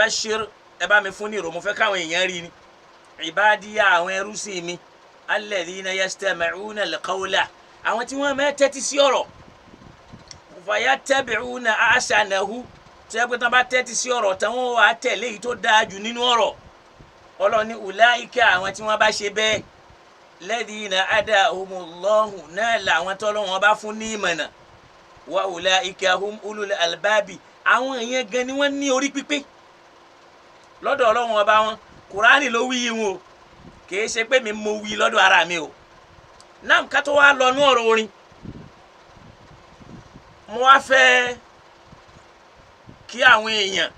fabashir ẹ bá mi fún ní ìró mo fẹ́ káwọn èèyàn rí ni ibadiya àwọn ẹrú sí mi alladhina yastami'una alqawla àwọn tí wọ́n máa tẹ́tí sí ọ̀rọ̀ fayattabi'una ahsanahu tí ẹ pé tán bá tẹ́tí sí ọ̀rọ̀ tán wọ́n wá tẹ̀lé èyí tó dáa jù nínú ọ̀rọ̀ ọlọ́ni ulaika àwọn tí wọ́n bá ṣe bẹ́ẹ̀ ladhina hadahumullahu náà làwọn tọ́lọ́wọ́n bá fún ní ìmọ̀nà wa ulaika hum ulul albabi àwọn èèyàn gan ni wọ́n ní orí pípé lọ́dọ̀ Ọlọ́run ọba wọn Kùránì ló wí wọn o kì í ṣe pé mi mo wí lọ́dọ̀ ara mi o náà ká tó wá lọ ní ọ̀rọ̀ orin mo wá fẹ́ kí àwọn èèyàn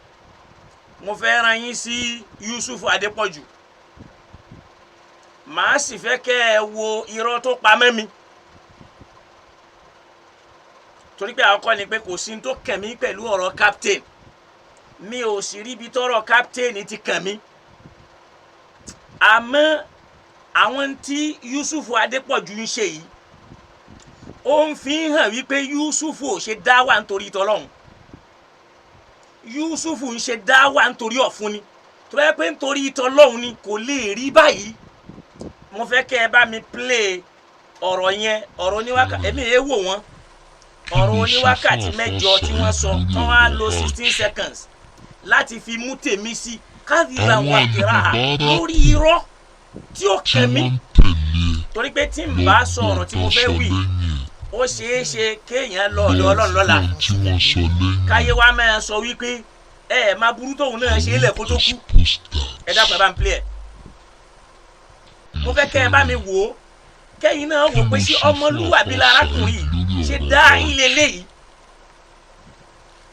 mo fẹ́ rán yín sí Yusuf Adépọ̀jù màá sì fẹ́ kẹ́ ẹ wo irọ́ tó pamọ́ mi torí pé àkọ́kọ́ ni pé kò sí tó kàn mí pẹ̀lú ọ̀rọ̀ captain mi ò sì rí ibi tọ́rọ̀ captain ti kàn mí àmọ́ àwọn tí Yusuf Adépọ̀jù ń ṣe yìí ó ń fi hàn wípé Yusuf ò ṣe dá wà nítorí tọ́lọ́hun Yusuf ń ṣe dá wà nítorí ọ̀fun ni tó bá yẹ pé nítorí tọ́lọ́hun ni kò lè rí báyìí mo fẹ́ kẹ́ ẹ bá mi play ọ̀rọ̀ yẹn ọ̀rọ̀ oníwákàtí èmi èé wò wọ́n ọ̀rọ̀ oníwákàtí mẹ́jọ tí wọ́n sọ tán wá lo 16 seconds láti fi mú tèmi sí káàdìrà wọn àkìrà lórí irọ́ tí ó kàn mí torí pé tí n bá sọ ọ̀rọ̀ tí mo fẹ́ wí ó ṣeé ṣe kéèyàn lọ ọ̀dọ̀ Ọlọ́run lọ́la káyé wa máa sọ wípé ẹ máa burú tóun náà ṣe é lẹ̀ kó tó kú ẹ dákun ẹ bá ń play ẹ mo fẹ́ kẹ́ ẹ bá mi wò ó kẹ́yìn náà wò pé sí ọmọlúwàbí lárákùnrin yìí ṣe dá ilé léyìí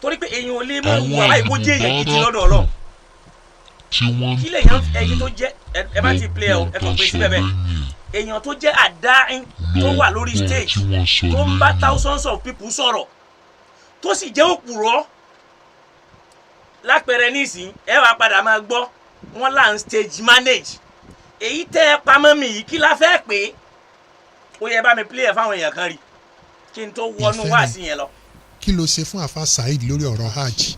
torí pé èèyàn ò lè mọ wà láì kó jẹ́ èèyàn gidi lọ́dọ̀ Ọlọ́run kí lè yan ẹyin tó jẹ́ ẹ bá ti play ẹ ẹ kàn pé síbẹ̀ bẹ́ẹ̀ èèyàn tó jẹ́ àdáhìn tó wà lórí stage tó ń bá thousands of people sọ̀rọ̀ tó sì jẹ́ òpùrọ́ lápẹẹrẹ nísìnyí ẹ wàá padà máa gbọ́ wọ́n là ń stage manage èyí tẹ́ ẹ pamọ́ mi yìí kí la fẹ́ pé ó yẹ bá mi play ẹ fáwọn èèyàn kan rí kí n tó wọnú wá sí yẹn lọ. kí ló ṣe fún àfa Saheed lórí ọ̀rọ̀ hajj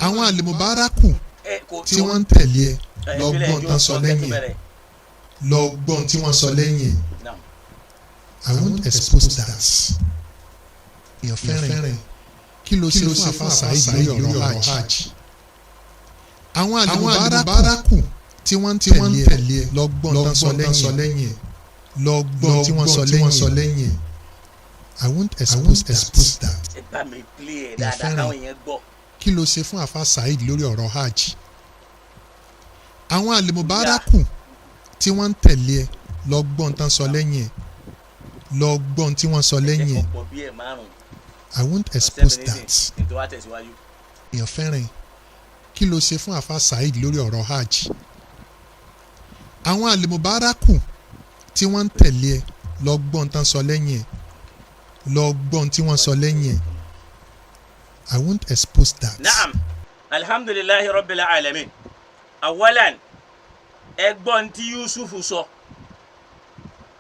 àwọn àlèmọ̀bárakù tí wọ́n ń tẹ̀lé ẹ lọ gbọ́n tán sọ lẹ́yìn ẹ lọ gbọ́n tí wọ́n sọ lẹ́yìn ẹ I won't expose that èèyàn fẹ́ràn kí ló ṣe fún àfa Saheed lórí ọ̀rọ̀ hajj àwọn àlèmọ̀bárakù tí wọ́n ń tẹ̀lé ẹ lọ gbọ́n tán sọ lẹ́yìn ẹ lọ gbọ́n tí wọ́n sọ lẹ́yìn ẹ I won't expose that èèyàn fẹ́ràn kí ló ṣe fún àfa Saheed lórí ọ̀rọ̀ hajj àwọn àlèmọ̀bárakù tí wọ́n ń tẹ̀lé ẹ lọ gbọ́n tán sọ lẹ́yìn ẹ lọ gbọ́n tí wọ́n sọ lẹ́yìn ẹ I won't expose that èèyàn fẹ́ràn kí ló ṣe fún àfa Saheed lórí ọ̀rọ̀ hajj àwọn àlèmọ̀bárakù tí wọ́n ń tẹ̀lé ẹ lọ gbọ́n tán sọ lẹ́yìn ẹ lọ gbọ́n tí wọ́n sọ lẹ́yìn ẹ I won't expose that. Naam, alhamdulillahi rabbil alamin. Awalan, ẹgbọ́n tí Yusuf sọ.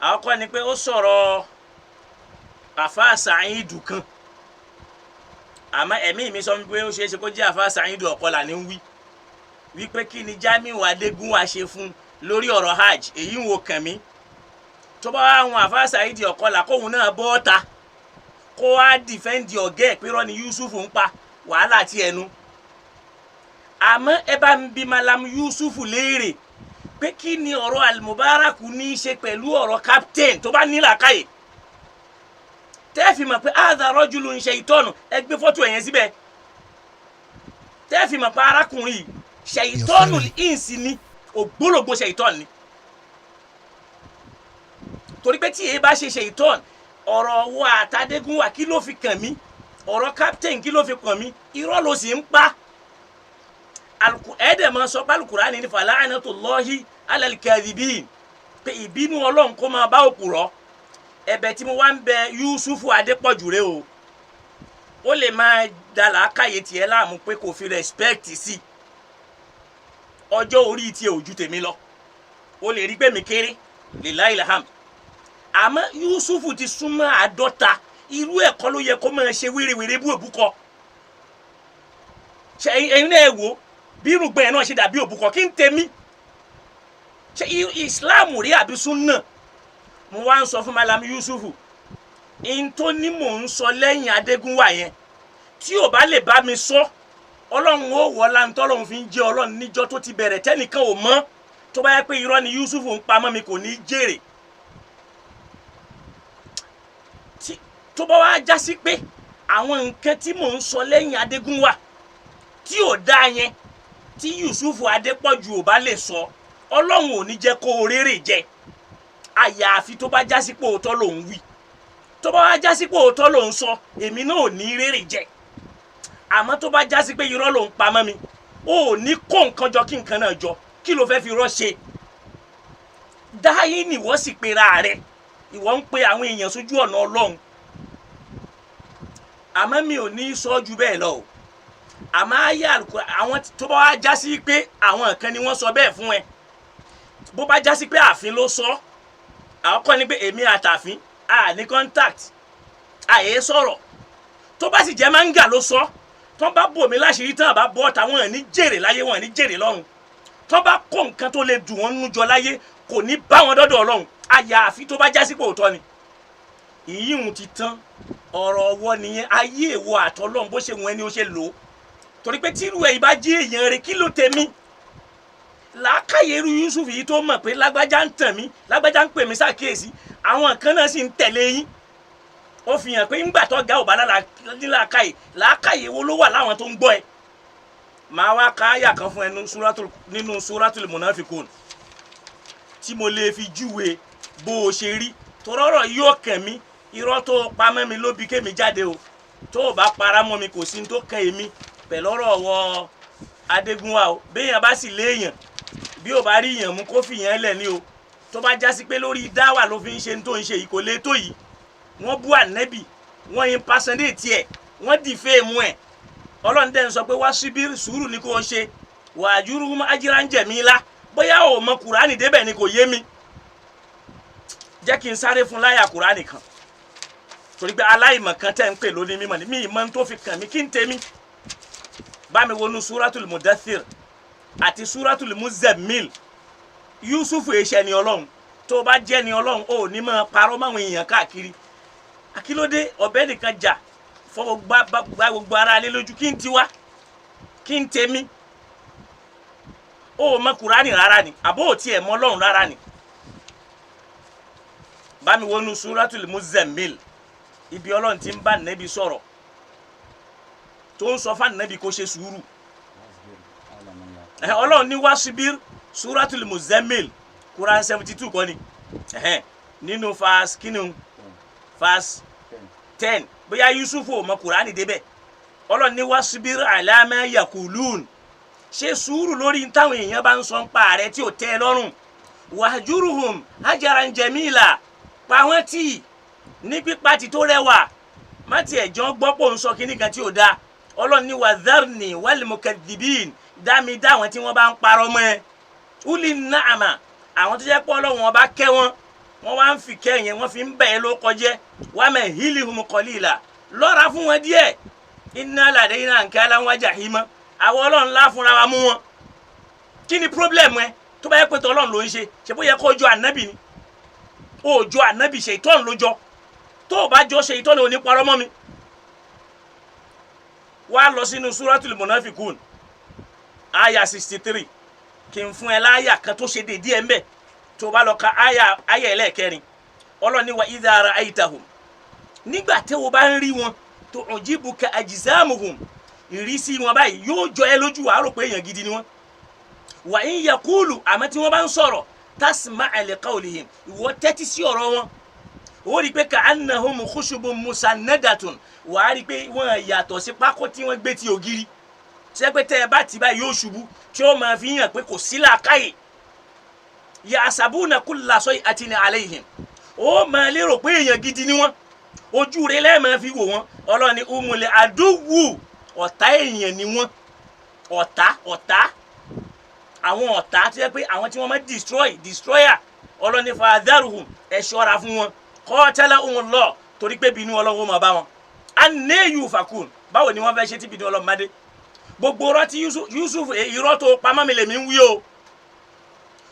Àkọ́kọ́ ni pé ó sọ̀rọ̀ àfáà Saheed kan. Àmọ́ ẹ̀mí mi sọ pé ó ṣeé ṣe kó jẹ́ àfáà Saheed Ọ̀kọlà ní wí. Wípé kí ni Jamiu Adégúnwà ṣe fún lórí ọ̀rọ̀ hajj èyí ń wo kàn mí. Tó bá wá àwọn àfáà Saheed Ọ̀kọlà kóhun náà bọ́ ọ́ta. Kó wá dìfẹ́ǹdì ọ̀gẹ́ ìpérọ́ ni Yusuf ń pa wàhálà tí ẹnu àmọ́ ẹ bá ń bí Malam Yusuf léèrè pé kí ni ọ̀rọ̀ Al-Mubarak ní í ṣe pẹ̀lú ọ̀rọ̀ captain tó bá ní làákàyè tẹ́ fi mọ̀ pé hadha rajulun shaytan ẹ gbé fọ́tò ẹ̀yẹn síbẹ̀ tẹ́ fi mọ̀ pé arákùnrin yìí shaytanul insi ni ògbólógbò shaytan ni torí pé tí èyí bá ṣe shaytan ọ̀rọ̀ wa àtàdégúnwà kí ló fi kàn mí ọ̀rọ̀ captain kí ló fi kàn mí irọ́ ló sì ń pa ẹ̀ẹ́dẹ̀mọ́ sọ pé Al-Qur'ani ní fala'natullahi 'alal kadhibin pé ìbínú Ọlọ́run kó máa bá òpùrọ́ ẹ̀bẹ̀ tí mo wá ń bẹ Yusuf Adépọ̀jù rẹ o ó lè máa da làákàyè tiẹ̀ láàmú pé kò fi respect sí ọjọ́ orí tiẹ̀ ò ju tèmi lọ ó lè rí pé mi kéré lillahi alhamd àmọ́ Yusuf ti súnmọ́ 50 irú ẹ̀kọ́ ló yẹ kó máa ṣe wérewère bú èbúkọ ṣe ẹ̀yin náà wò bí irùngbọ̀n ẹ̀ náà ṣe dàbí òbúkọ kí n tèmi ṣe Islam rí àbí súnà. Mo wá ń sọ fún Malam Yusufu in tó ní mò ń sọ lẹ́yìn Adégúnwà yẹn tí ò bá lè bá mi sọ Ọlọ́run ó wọlá ń tọ́lọ́run fi ń jẹ́ Ọlọ́run níjọ́ tó ti bẹ̀rẹ̀ tẹ́nìkan ò mọ̀ tó bá yẹ pé irọ́ ni Yusufu ń pamọ́ mi kò ní jèrè. Tó bá wá já sí pé àwọn nǹkan tí mò ń sọ lẹ́yìn Adégúnwà tí ò dá yẹn tí Yusufu Adépọ̀jù ò bá lè sọ Ọlọ́run ò ní jẹ́ kó o rérè jẹ àyàfi tó bá já sí pé òótọ́ lòun wí. Tó bá wá já sí pé òótọ́ lòun sọ èmi náà ò ní rérè jẹ. Àmọ́ tó bá já sí pé irọ́ lòun pamọ́ mi ò ní kó nǹkan jọ kí nǹkan náà jọ kí ló fẹ́ fi irọ́ ṣe. Dáyé ni ìwọ sì pera rẹ̀ ìwọ ń pe àwọn èèyàn sójú ọ̀nà Ọlọ́run. Àmọ́ mi ò ní sọ ju bẹ́ẹ̀ lọ o. Àmọ́ ayé àlùkò àwọn tó bá wá já sí pé àwọn kan ni wọ́n sọ bẹ́ẹ̀ fún ẹ bó bá já sí pé àfin ló sọ àwọn kan ní pé èmi àtàfin a ní contact àyè sọ̀rọ̀ tó bá sì jẹ́ manga ló sọ tó bá bò mí láṣìírí tán bá bọ́ ọ̀tá wọn ní jèrè láyé wọn ní jèrè lọ́run tó bá kó nǹkan tó lè dùn wọn nínú jọ láyé kò ní bá wọn dọ́dọ̀ Ọlọ́run àyàfi tó bá já sí pé òótọ́ ni. Ìyíhun ti tán ọ̀rọ̀ ọwọ́ nìyẹn ayé èwo àtọ́lọ́run bó ṣe wọn ẹni ó ṣe lò ó torí pé tírú ẹ̀ ìbá jí èèyàn rẹ̀ kí ló tẹ̀mí. Làákàyè irú Yusuf yìí tó mọ̀ pé lágbájá ń tàn mí lágbájá ń pè mí ṣàkíyèsí àwọn kan náà sì ń tẹ̀lé yín ó fi hàn pé ńgbà tó ga ò bá làákàyè wo ló wà láwọn tó ń gbọ́ ẹ. Màá wá ka àyà kan fún ẹ nínú Suratul Munafikun tí mo lè fi júwe bó o ṣe rí torọ́rọ̀ yóò kàn mí irọ́ tó pamọ́ mi ló bí kémi jáde o tó o bá para mọ́ mi kò sí ní tó kàn èmi pẹ̀lú ọ̀rọ̀ wọ Adégúnwà o béèyàn bá sì léèyàn bí o bá rí yàn mú kó fìyàn lẹ̀ ní o tó bá já sí pé lórí dáwà ló fi ń ṣe tó ń ṣe yìí kò lè tó yìí wọ́n bú ànẹ́bì wọ́n impersonate ẹ̀ wọ́n defame ẹ̀ Ọlọ́run dẹ̀ ń sọ pé wá síbí sùúrù ni kò ṣe wàjúrú ajiran jamila bóyá o mọ Kùránì débẹ̀ ni kò yé mi jẹ́ kí n sáré fún láyà Kùránì kan torí pé aláìmọ̀ kan tẹ́ ń pè lóní mímọ̀ ni mi ìmọ̀ tó fi kàn mí kí n tèmi bá mi wọnú Suratul Mudaththir àti Suratul Muzammil Yusufu èṣẹ ni Ọlọ́run tó bá jẹ́ ni Ọlọ́run ò ní máa parọ́ máwọn èèyàn káàkiri akílódé ọ̀bẹ nìkan jà fọwọ́ gbá gbogbo ara lé lójú kí n tiwa kí n tèmi ó mọ Kùránì rárá ni àbó ò tiẹ̀ mọ Ọlọ́run rárá ni bá mi wọnú Suratul Muzammil ibi Ọlọ́run ti ń bá nẹ́bí sọ̀rọ̀ tó ń sọ fún nẹ́bí kó ṣe sùúrù Ọlọ́run ní wasbir Suratul Muzammil Quran 72 kọ́ ni nínú fas kínú fas 10 bóyá Yusufu ò mọ Kùránì débẹ̀ Ọlọ́run ní wasbir ala ma yaqulun ṣe sùúrù lórí táwọn èèyàn bá ń sọ ń pa rẹ tí ò tẹ́ lọ́rùn wahjuruhum hajaran jamila pa wọ́n tì ní pípa tí tó rẹwà má tiẹ̀ jọ gbọ́ pò ń sọ kíní kan tí ò dáa Ọlọ́run ní wadharni wal mukaththibin dámi dá àwọn tí wọ́n bá ń parọ́ mọ́ ẹ uli na'ama àwọn tó jẹ́ pé Ọlọ́run wọn bá kẹ́ wọn wá ń fi kẹ́ yẹn wọ́n fi ń bẹ̀ ẹ́ ló kọjẹ́ wa mahilhum qalila lọ́ra fún wọn díẹ̀ inna ladayna ankalan wa jahima àwọn Ọlọ́run ńlá fúnra wa mú wọn kí ni problem ẹ tó bá yẹ pé tọ́lọ́run ló ń ṣe bó yẹ kó jọ ànábì ni ó jọ ànábì ṣe ìtọ́n ló jọ tó o bá jọ ṣe ìtọ́ni ò ní parọ́ mọ́ mi wá lọ sínú Suratul Munafikun aya 63 kí n fún ẹ láyà kan tó ṣe dédé ẹ mbẹ tó bá lọ ka aya ẹlẹ́ẹ̀kẹrin Ọlọ́run ní wa idha ra'aytahum nígbà tí o bá ń rí wọn tu'jibuka ajsamuhum ìrísí wọn báyìí yóò jọ ẹ lójú wàá rò pé èèyàn gidi ni wọn wa in yaqulu àmọ́ tí wọ́n bá ń sọ̀rọ̀ tasma'a li qawlihim ìwọ tẹ́tí sí ọ̀rọ̀ wọn ó rí i pé ka'annahum khushubun musannadatun wàá rí i pé wọ́n yàtọ̀ sí pákó tí wọ́n gbé ti ògiri ṣé pé tẹ́ ẹ bá ti báyìí yóò ṣubú tí ó máa fi hàn pé kò sí làákàyè yahsabuna kulla shay'atin alayhim ó máa lérò pé èèyàn gidi ni wọ́n ojú rẹ̀ lẹ́ẹ̀ máa fi wò wọ́n Ọlọ́run ní umul aduwwu ọ̀tá èèyàn ni wọ́n ọ̀tá àwọn ọ̀tá tí yẹ pé àwọn tí wọ́n máa destroyer Ọlọ́run ní fadharuhum ẹ ṣọ́ra fún wọn qatalahumullah torí pé bínú Ọlọ́run máa bá wọn anna yufakun báwo ni wọ́n fẹ́ ṣe tí bínú Ọlọ́run máa dé gbogbo ọ̀rọ̀ tí Yusuf irọ́ tó pamọ́ mi lèmi ń wí o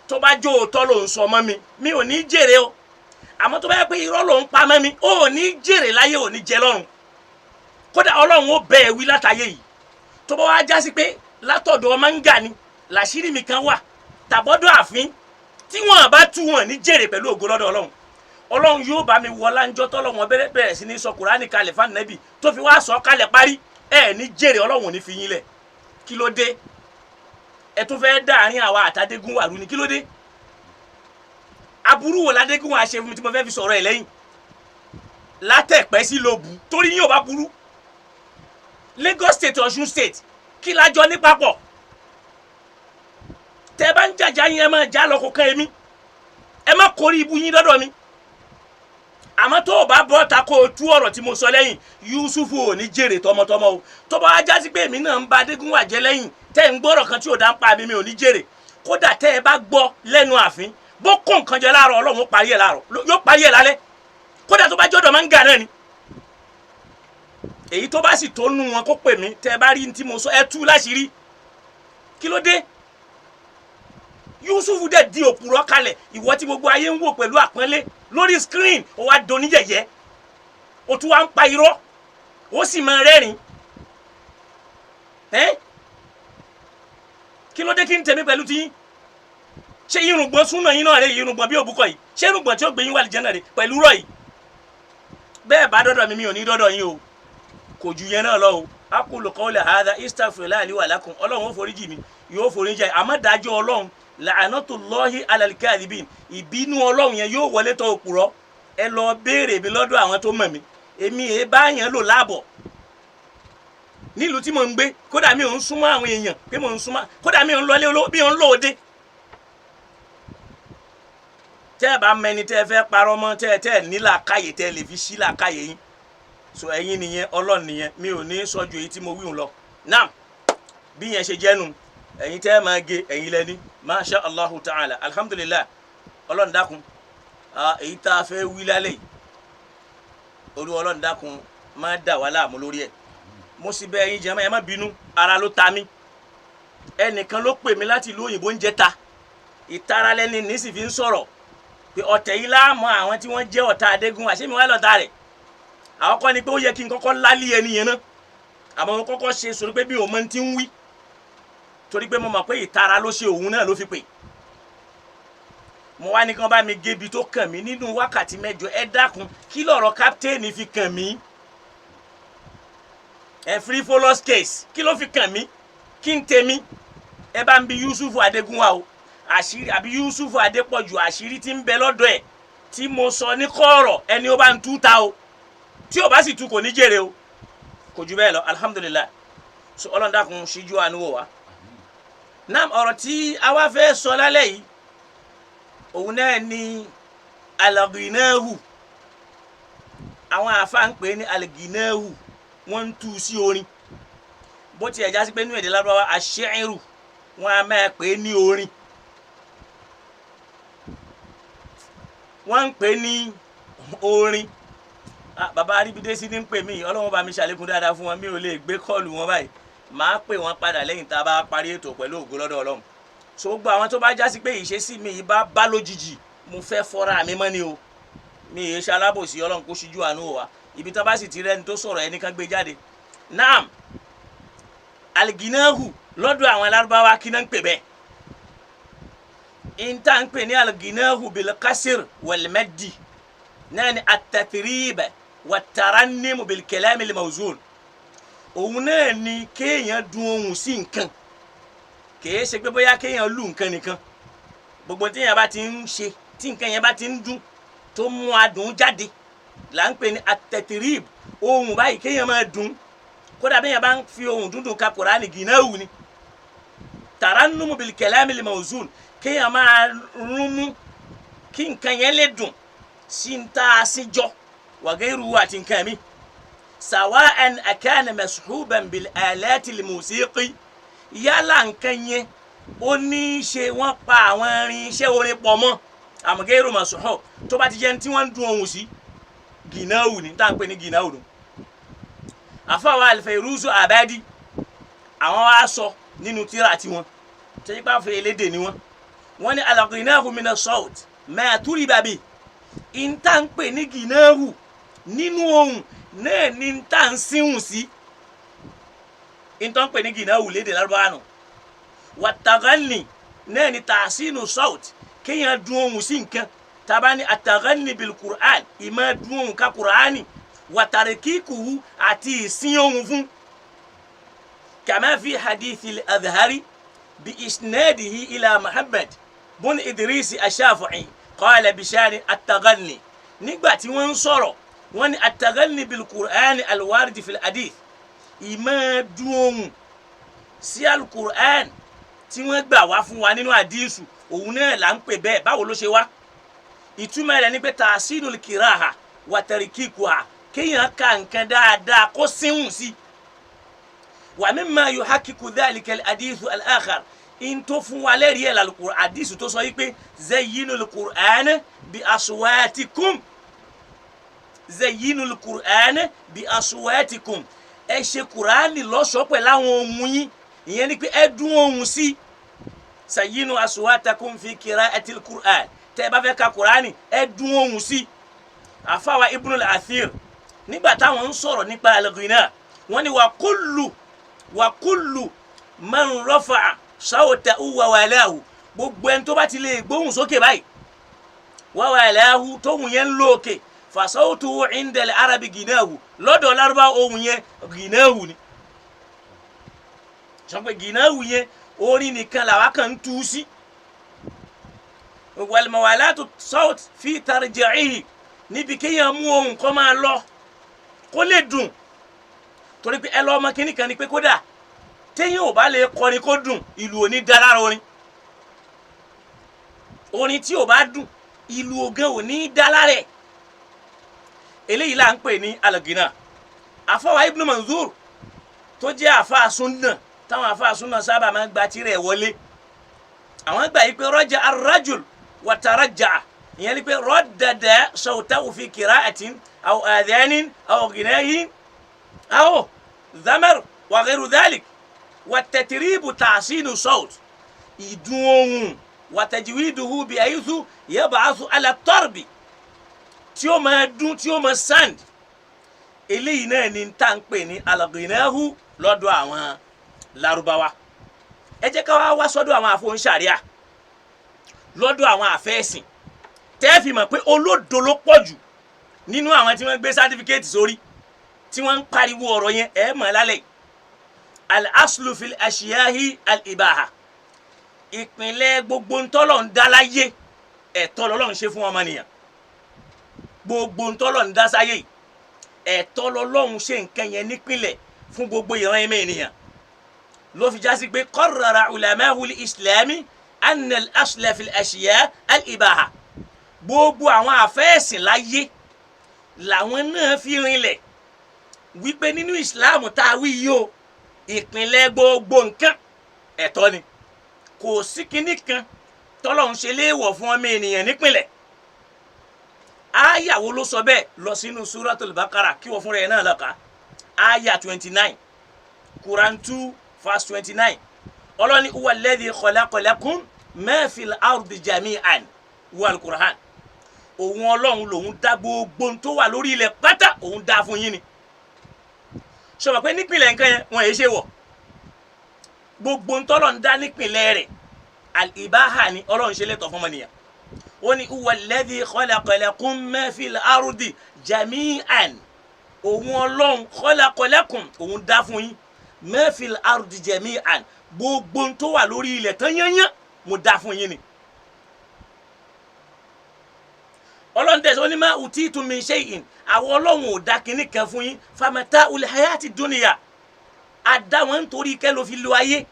tó bá jó òótọ́ ló ń sọ mọ́ mi ò ní jèrè o àmọ́ tó bá yẹ pé irọ́ ló ń pamọ́ mi ò ní jèrè láyé ò ní jẹ lọ́run kódà ọlọ́run ó bẹ̀ ẹ́ wí látàyè yìí tó bá wá já sí pé látọ̀dọ̀ manga ni làṣírí mi kan wà tàbọ́dọ̀ àfin tí wọ́n bá tú wọn ní jèrè pẹ̀lú ògo lọ́dọ̀ ọlọ́run yóò bá mi wọlá ńjọ́ tọ́lọ́run bẹ̀rẹ̀ sí ní sọ Kùránì kalẹ̀ fún Ànábì tó fi wá sọ kalẹ̀ parí ẹ̀ ní jèrè ọlọ́run ò ní fi yín lẹ̀ kí ló dé ẹ tún fẹ́ dáàrin àwa àtàdégún wàrú ni kí ló dé aburú wo ládégún wa ṣe fún mi tí mo fẹ́ fi sọ̀rọ̀ ẹ̀ lẹ́yìn látẹ̀pẹ́ sí lóbu torí yín ò bá burú Lagos State Ọ̀ṣun State kí lájọ ní papọ̀ tẹ́ bá ń jàjà yín ẹ máa já lọ kó kán èmi ẹ má kórí ibu yín dọ́dọ̀ mi àmọ́ tó o bá bọ́ ta kó o tú ọ̀rọ̀ tí mo sọ lẹ́yìn Yusufu ò ní jèrè tọmọtọmọ o tó bá wá já sí pé èmi náà ń ba Adégúnwà jẹ́ lẹ́yìn tẹ́ ń gbọ́rọ̀ kan tí ò dá ń pa mi ò ní jèrè kódà tẹ́ ẹ bá gbọ́ lẹ́nu ààfin bó kó nǹkan jẹ láàárọ̀ Ọlọ́run ó parí ẹ̀ láàárọ̀ yóò parí ẹ̀ lálẹ́ kódà tó bá jọ́dọ̀ máa ń gà náà ni èyí tó bá sì tó nú wọn kó pè mí tẹ́ ẹ bá rí ní tí mo sọ ẹ tú láṣìírí kí ló dé Yusufu dẹ̀ di òpùrọ́ kalẹ̀ ìwọ tí gbogbo ayé ń wò pẹ̀lú àpọ́nlé lórí screen ó wá doni yẹ̀yẹ́ ó tún wá ń pa irọ́ ó sì máa rẹ́rìn kí ló dé kí n tẹ̀mí pẹ̀lú tiyín ṣé irùngbọ̀n súnmọ́ yín náà rẹ̀ irùngbọ̀n bí òbúkọ yìí ṣé irùngbọ̀n tí ó gbé yín wà lìjẹ́ náà rẹ̀ pẹ̀lú rọ̀ yìí bẹ́ẹ̀ bá dọ́dọ̀ mi ò ní dọ́dọ̀ yín o kò ju yẹn náà lọ o aqulu qawli hadha astaghfirullaha li wa lakum ọlọ́run ó foríjì mi yóò foríjì àmọ́ dájọ́ ọlọ́run la'anatullahi alal kadhibin ìbínú ọlọ́run yẹn yóò wọlé tọ̀ òpùrọ́ ẹ lọ béèrè mi lọ́dọ̀ àwọn tó mọ̀ mí èmi èé bá yẹn lò láàbọ̀ nílùú tí mò ń gbé kódà mi ò ń súnmọ́ àwọn èèyàn pé mò ń súnmọ́ kódà mi ò ń lọlé olówó bí ò ń lòde tẹ́ ẹ bá mẹni tẹ́ ẹ fẹ́ parọ́ mọ́ tẹ́ ẹ nílà káyè tẹ́ ẹ lè fi sí làkáyè yín so ẹ̀yin nìyẹn ọlọ́run nìyẹn mi ò ní sọ́jú èyí tí mo wíhùn lọ náà bí yẹn ṣe jẹ́nu ẹ̀yin tẹ́ ẹ máa ge ẹ̀yin lẹ́ni masha Allahu ta'ala alhamdulillah ọlọ́run dákun èyí tá a fẹ́ wí lálẹ́ yìí olú ọlọ́run dákun má dà wá láàmú lórí ẹ̀ mo sì bẹ̀ ẹ̀yin jẹ́mọ́ ẹ má bínú ara ló ta mí ẹnìkan ló pè mí láti ìlú òyìnbó ń jẹta ìtara lẹ́ni ní sì fi ń sọ̀rọ̀ pé ọ̀tẹ̀ yìí láàmú àwọn tí wọ́n jẹ́ ọ̀tá Adégúnwà àṣé mi wá lọ́ta rẹ̀ àwọn kọ́ ni pé ó yẹ kí n kọ́kọ́ lálé ẹni yẹn náà àmọ́ mo kọ́kọ́ ṣe sọ̀rọ̀ pé bí òun máa ti ń wí torí pé mo mọ̀ pé ìtara ló ṣe òun náà ló fi pè mo wá ní kán bá mi gébi tó kàn mí nínú wákàtí mẹ́jọ ẹ dákun kí lọ̀rọ̀ káptéènì fi kàn mí frivolous case kí ló fi kàn mí kí n tèmi ẹ bá ń bi Yusufu Adégúnwà o àṣírí àbí Yusufu Adépọ̀jù àṣírí tí ń bẹ lọ́dọ̀ ẹ̀ tí mo sọ ní kọ̀ọ̀rọ̀ ẹni ó bá ń tú ta o tí ó bá sì tú kò ní jèrè o kò jù bẹ́ẹ̀ lọ alhamdulillah so Ọlọ́run dákun ṣíjú àánú wò wá náà ọ̀rọ̀ tí a wá fẹ́ sọ lálẹ́ yìí òun náà ni alaginahu àwọn àfáà ń pè ní alaginahu wọ́n ń tú sí orin bó ti ẹ̀já sí pé nínú èdè Lárúbáwá aṣẹ́rù wọ́n á máa pè ní orin wọ́n ń pè ní orin bàbá Aríbídésí ní ń pè mí Ọlọ́run bá mi ṣàlékún dáadáa fún wọn mi ò lè gbé kọ́ọ̀lù wọn báyìí máa pè wọ́n padà lẹ́yìn tá a bá parí ètò pẹ̀lú ògo lọ́dọ̀ Ọlọ́run so gbogbo àwọn tó bá já sí pé ìṣesí mi yìí bá lójijì mo fẹ́ fọ́ra mi mọ́ ni o mi ì ṣe alábòsí Ọlọ́run kó ṣíjú àánú wa ibi tó bá sì ti rẹ́ni tó sọ̀rọ̀ ẹni kan gbé jáde naam alginahu lọ́dọ̀ àwọn Lárúbáwá kí náà ń pè bẹ́ẹ̀ inta ń pè ní alginahu bil kasir wal maddi náà ni at-tatrib wa tarannim bil kalam al mawzun òun náà ni kéèyàn dún ohùn sí nǹkan kìí ṣe pé bóyá kéèyàn lù nǹkan nìkan gbogbo téèyàn bá ti ń ṣe tí nǹkan yẹn bá ti ń dún tó mú adùn jáde là ń pè ní at-tatrib ohùn báyìí kéèyàn máa dùn kódà béèyàn bá ń fi ohùn dúndùn ka Kùránì gìnáwù ni tarannum bil kalam al mawzun kéèyàn máa rúnmú kí nǹkan yẹn lè dùn sí ń tá a sí jọ wa ghayruhu àti nǹkan mi sawa'an akana mashuban bil alati al musiqi yálà nǹkan yẹn ó ní í ṣe wọ́n pa àwọn irinṣẹ́ orin pọ̀ mọ́ àmọ́ ghayru mashub tó bá ti jẹ́ tí wọ́n ń dún ohùn sí gìnáwù ni tá à ń pè ní gìnáwù nù àfáwà Al-Fayruzu Abadi àwọn wá sọ nínú tírà tiwọn tó yẹ pé àfẹ elédè ni wọn. wọ́n ní al-ghinahu mina sawt ma turiba bi ìta ń pè ní ginahu nínú ohùn náà ní ìta ń síhùn sí ìta ń pè ní ginahu lédè Lárúbáwá nù. wat-taghanni náà ní tahsinu sawt kéèyàn dún ohùn sí nǹkan taba ní at-taghanni bil Qur'an ìmọ̀ dún ohùn ká Qur'ani wa tarkikuhu àti ìsìn ohùn fún. kama fi hadithi al-Azhari bi isnadihi ila Muhammad bun Idris ash-Shafi'i qala bishani at-taghanni nígbà tí wọ́n ń sọ̀rọ̀ wọ́n ní at-taghanni bil Qur'an al-warid fil hadith ìmọ̀ dún ohùn sí al-Qur'an tí wọ́n gbà wá fún wa nínú hadithu òun náà là ń pè bẹ́ẹ̀ báwo ló ṣe wá ìtumọ̀ rẹ̀ ní pé tahsinul kiraha wa tarkikuha kéèyàn ka nǹkan dáadáa kó síhùn sí. wa mimma yuhakkiku dhalika al-hadithu al-akhar in tó fún wa lẹ́rìí ẹ̀ lálùkùrọ̀ hadithu tó sọ yìí pé zayyinul Qur'ana bi aswatikum zayyinul Qur'ana bi aswatikum ẹ ṣe Qur'ani lọ́ṣọ̀ọ́ pẹ̀lú àwọn ohùn yín ìyẹn ni pé ẹ dún ohùn sí. zayyinu aswatakum fi qira'atil Qur'an tẹ́ bá fẹ́ ka Qur'ani ẹ dún ohùn sí. àfáwà Ibn al-Athir nígbà táwọn ń sọ̀rọ̀ nípa al-ghina wọ́n ní wa kullu man rafa'a sawtahu wa walahu gbogbo ẹni tó bá ti lè gbóhùn sókè báyìí wa walahu tóhùn yẹn ń lókè fa sawtuhu 'inda al-arabi ginahu lọ́dọ̀ Lárúbá ohùn yẹn ginahu ni. sọ pé ginahu yẹn orin nìkan làwa kan ń tú sí. wal mawalatu sawt fi tarji'ihi níbi kéèyàn mú ohùn kó máa lọ kó lè dùn torí pé ẹ lọ ọmọ kínní kan ni pé kódà téèyàn ò bá lè kọrin kó dùn ìlú ò ní dá lára orin tí ò bá dùn ìlú ògán ò ní dá lára ẹ̀. eléyìí là ń pè ní al-ghina. àfọwà Ibn Manzur tó jẹ́ àfáà súnnà táwọn àfáà súnnà sábà máa ń gba tirẹ̀ wọlé àwọn gbà yìí pé raja ar-rajul wa tarajja'a ìyẹn ni pé raddada sawtahu fi qira'atin aw adhanin aw ghinahin aw dhamar wa ghayru dhalik wa tatribu tahsinu sawt ìdún ohùn wa tajwiduhu bi haythu yab'athu ala tarbi tí ó máa dún tí ó máa sand. eléyìí náà ni tá ń pè ní al-ghinahu lọ́dọ̀ àwọn Lárúbáwá. ẹ jẹ́ ká wá sọ́dọ̀ àwọn àfọ̀n ṣàríà lọ́dọ̀ àwọn àfẹ́sìn tẹ́ fi mọ̀ pé olódo ló pọ̀ jù nínú àwọn tí wọ́n gbé sátífíkẹ́ẹ̀tì sórí tí wọ́n ń pariwo ọ̀rọ̀ yẹn ẹ̀ mọ̀ lálẹ́. al-aslu fil ashiyahi al-ibaha ìpínlẹ̀ gbogbo ntọ́lọ̀ ń dá láyé ẹ̀tọ́ lọ́lọ́run ṣe fún ọmọnìyàn. gbogbo ntọ́lọ̀ ń dá sáyé ẹ̀tọ́ lọ́lọ́run ṣe nǹkan yẹn nípìnlẹ̀ fún gbogbo ìran ẹ̀mẹ́ ènìyàn. ló fi jásí pé qarrara ulamahul islami anna al-asla fil ashiya al-ibaha gbogbo àwọn àfẹ́ẹ̀sìn láyé làwọn náà fi rinlẹ̀ wípé nínú ìsìláàmù tá a wí yìí o ìpínlẹ̀ gbogbo nǹkan ẹ̀tọ́ ni kò sí kinní kan tọ́lọ́run ṣe léèwọ̀ fún ọmọ ènìyàn nípìnlẹ̀. ááyà wo ló sọ bẹ́ẹ̀ lọ sínú suratul Baqara kí wọ́n fúnra ẹ̀ náà lọ́ka ááyà 29 Quran 2 verse 29 ọlọ́ni huwa alladhi khalaqa lakum ma fil ardi jami'an wal Qur'an òun ọlọ́run lòun dá gbogbo tó wà lórí ilẹ̀ pátá òun dá fún yín ni. sọ ma pé nípìnlẹ̀ nǹkan yẹn wọ́n yéé ṣe wọ̀ gbogbo ntọ́lọ̀ ń dá nípìnlẹ̀ rẹ̀ al-ibaha ni ọlọ́run ṣe lẹ́tọ̀ fún ọmọnìyàn. ó ní huwa alladhi khalaqa lakum ma fil ardi jami'an òun ọlọ́run khalaqa lakum òun dá fún yín ma fil ardi jami'an gbogbo tó wà lórí ilẹ̀ tán yányán mo dá fún yín ni. ọlọ́run tẹ̀sí ó ní ma utitum min shay'in àwọn ọlọ́run ò dá kinní kan fún yín famata'ul hayati dunya àdá wọn nítorí kẹ́ ló fi lo ayé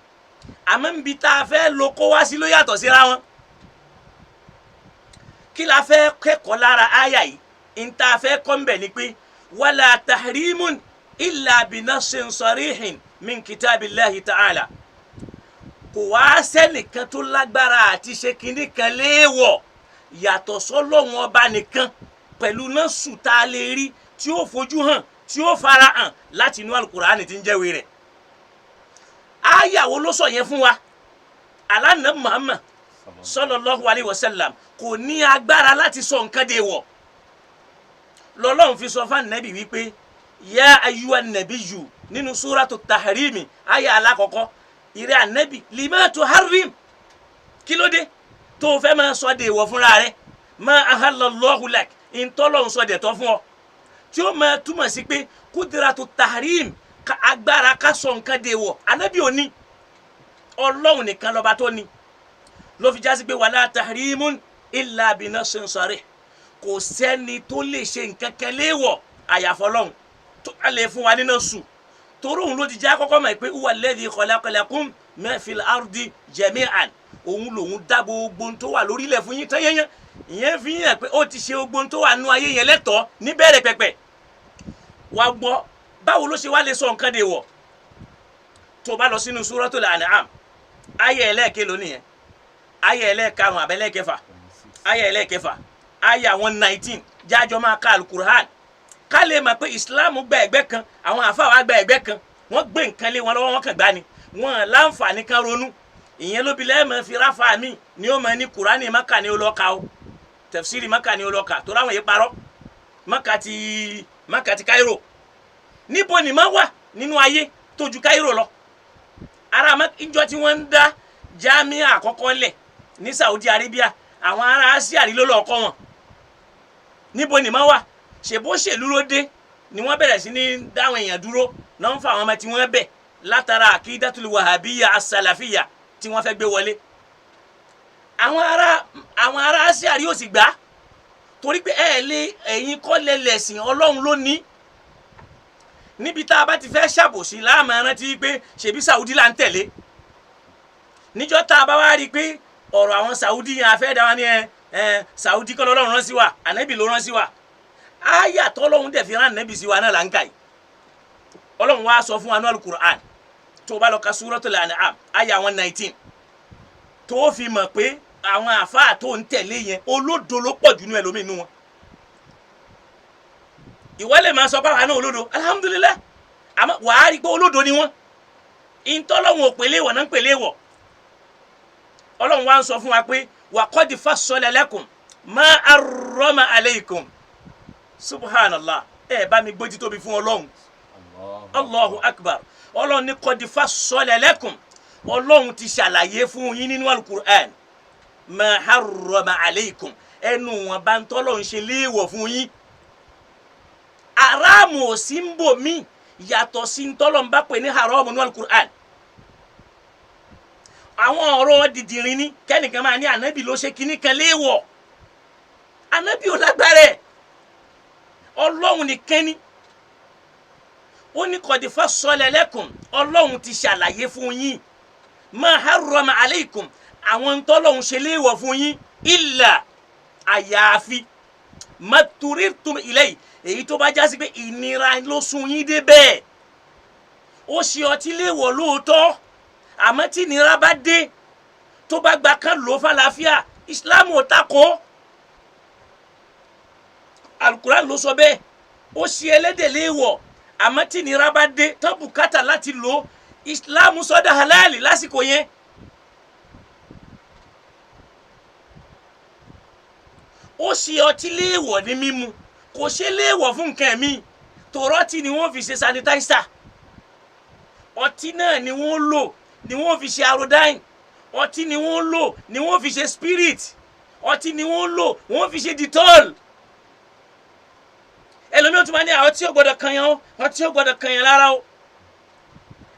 àmọ́ níbi tá a fẹ́ lo kó wá sí ló yàtọ̀ síra wọn. kí la fẹ́ kẹ́kọ̀ọ́ lára àyà yìí ń tá a fẹ́ kọ́ ń bẹ̀ ni pé wala tahrimun illa binassin sarihin min kitabillahi ta'ala kò wá sẹ́nìkan tó lágbára àti ṣe kinní kan léèwọ̀ yàtọ̀ sọ́lọ́run ọba nìkan pẹ̀lú násù tá a lè rí tí ó fojú hàn tí ó fara hàn láti inú Al-Qur'ani tí ń jẹ́wé rẹ̀. àyà wo ló sọ yẹn fún wa alánà Muhammad sallallahu alayhi wa sallam kò ní agbára láti sọ nǹkan dé wọ̀ lọ́lọ́run fi sọ fún Ànábì wípé ya ayyuhan nabiyyu nínú suratu tahrimi àyà alákọ̀ọ́kọ́ ìrẹ́ Ànábì lima tuharrim kí ló dé tó fẹ́ máa sọ dé wọ̀ fúnra rẹ̀ ma ahallallahu lak ìtọ́lọ́run sọ dẹ̀ tọ́ fún ọ tí ó máa túmọ̀ sí pé kudratu tahrim agbára ká sọ nǹkan dé wọ̀ Ànábì ò ní Ọlọ́run nìkan lọ́ba tó ní ló fi jásí pé wala tahrimun illa binassin sarih kò sẹ́ni tó lè ṣe nǹkan kan léèwọ̀ àyàfọ́ Ọlọ́run tó bá lè fún wa nínú sùn torí òun ló ti já kọ́kọ́ mọ̀ pé huwa alladhi khalaqa lakum ma fil ardi jami'an òun lòun dá gbogbo tó wà lórílẹ̀ fún yín tán yẹn ìyẹn fi hàn pé ó ti ṣe gbogbo tó wà nú ayé yẹn lẹ́tọ̀ọ́ níbẹ̀rẹ̀ pẹ̀pẹ̀ wá gbọ́ báwo ló ṣe wá lè sọ nǹkan dé wọ̀ tó bá lọ sínú suratul an'am ayé ẹlẹ́ẹ̀kẹ́ lónìí yẹn ayé ẹlẹ́ẹ̀karùn-ún àbẹ́lẹ́ẹ̀kẹfà ayé ẹlẹ́ẹ̀kẹfà ayé àwọn 19 jájọ́ máa ka alukur'an ká lè mọ̀ pé islam gba ẹ̀gbẹ́ kan àwọn àfáà gba ẹ̀gbẹ́ kan wọ́n gbé nǹkan lé wọn lọ́wọ́ wọn kàn gbá ni wọn láǹfààní kan ronú ìyẹn ló bi lẹ́ẹ̀mọ́ fi ráfà mí ni ó mọ̀ ní kurani maka ni ó lọ́ọ́ ka o tafsiri maka ni ó lọ́ọ́ ka tó ráwọn yìí parọ́ maka ti Cairo níbo ni má wà nínú ayé tó ju Cairo lọ ara ìjọ tí wọ́n ń dá jamia àkọ́kọ́ lẹ̀ ní Saudi Arabia àwọn ará Asia rí ló lọ́ọ́ kọ́ wọn níbo ni má wà ṣèbó ṣèlú ló dé ni wọ́n bẹ̀rẹ̀ sí ní dáwọn èèyàn dúró náà ń fa àwọn ọmọ tí wọ́n bẹ̀ látara akidatul wahabiyya as-salafiyya tí wọ́n fẹ́ gbé wọlé àwọn ará Asia rí ó sì gbà torí pé ẹ̀yin kọ́ lẹ́lẹ̀sìn Ọlọ́run ló ní níbi tá a bá ti fẹ́ ṣàbòsí láàmú rántí pé ṣèbí Saudi là ń tẹ̀lé níjọ́ tá a bá wá rí i pé ọ̀rọ̀ àwọn Saudi yẹn afẹ́ dá wa ní Saudi kọ́ lọ́lọ́run rán sí wa Ànábì ló rán sí wa àyà tọ́lọ́run dẹ̀ fi rán Ànábì sí wa náà là ń kà yìí Ọlọ́run wá sọ fún wa ní Al-Qur'an tó bá lọ ka Suratul An'am àyà àwọn 19 tó fi mọ̀ pé àwọn àfáà tó ń tẹ̀lé yẹn olódo ló pọ̀ jù nú ẹlòmíì nú wọn ìwọ lè máa sọ pé àwọn náà olódo alhamdulillah àmọ́ wàá rí i pé olódo ni wọ́n ìtọ́lọ́run ò pèlè wọ̀ náà ń pèlè wọ̀ Ọlọ́run wá ń sọ fún wa pé wa qad fassala lakum ma harrama alaykum subhanallah bá mi gbójú tóbi fún Ọlọ́run Allahu akbar Ọlọ́run ní qad fassala lakum Ọlọ́run ti ṣàlàyé fún yín nínú Al-Qur'an ma harrama alaykum ẹnu wọn bá ń tọ́lọ́run ṣe léèwọ̀ fún yín haramu ò sí ń bò mí yàtọ̀ sí ń tọ́lọ́run bá pè ní haramu nínú Al-Qur'an àwọn ọ̀rọ̀ dìdìrín ní kẹ́nìkan máa ní Ànábì ló ṣe kíní kan léèwọ̀ Ànábì ò lágbára ẹ̀ Ọlọ́run nìkan ni ó ní qad fassala lakum Ọlọ́run ti ṣàlàyé fún yín ma harrama alaykum àwọn tọ́lọ́run ṣe léèwọ̀ fún yín illa àyàfi maturirtum ilay èyí tó bá jásí pé ìnira ló sún yín dé bẹ́ẹ̀ ó ṣe ọtí léèwọ̀ lóòótọ́ àmọ́ tí ìnira bá dé tó bá gba kán lò fàlàáfíà Islam ò takò Al-Qur'an ló sọ bẹ́ẹ̀ ó ṣe ẹlẹ́dẹ̀ léèwọ̀ àmọ́ tí ìnira bá dé tán bùkátà láti lò Islam sọ́dọ̀ halali lásìkò yẹn ó ṣe ọtí léèwọ̀ ní mímu kò ṣe léèwọ̀ fún nǹkan mi tòrọ́tì ni wọ́n fi ṣe sanitizer ọtí náà ni wọ́n lò ni wọ́n fi ṣe arodyne ọtí ni wọ́n lò ni wọ́n fi ṣe spirit ọtí ni wọ́n lò wọ́n fi ṣe Dettol ẹlòmíràn tún máa ní ọtí ò gbọdọ̀ kan yẹn o ọtí ò gbọdọ̀ kan yẹn lára o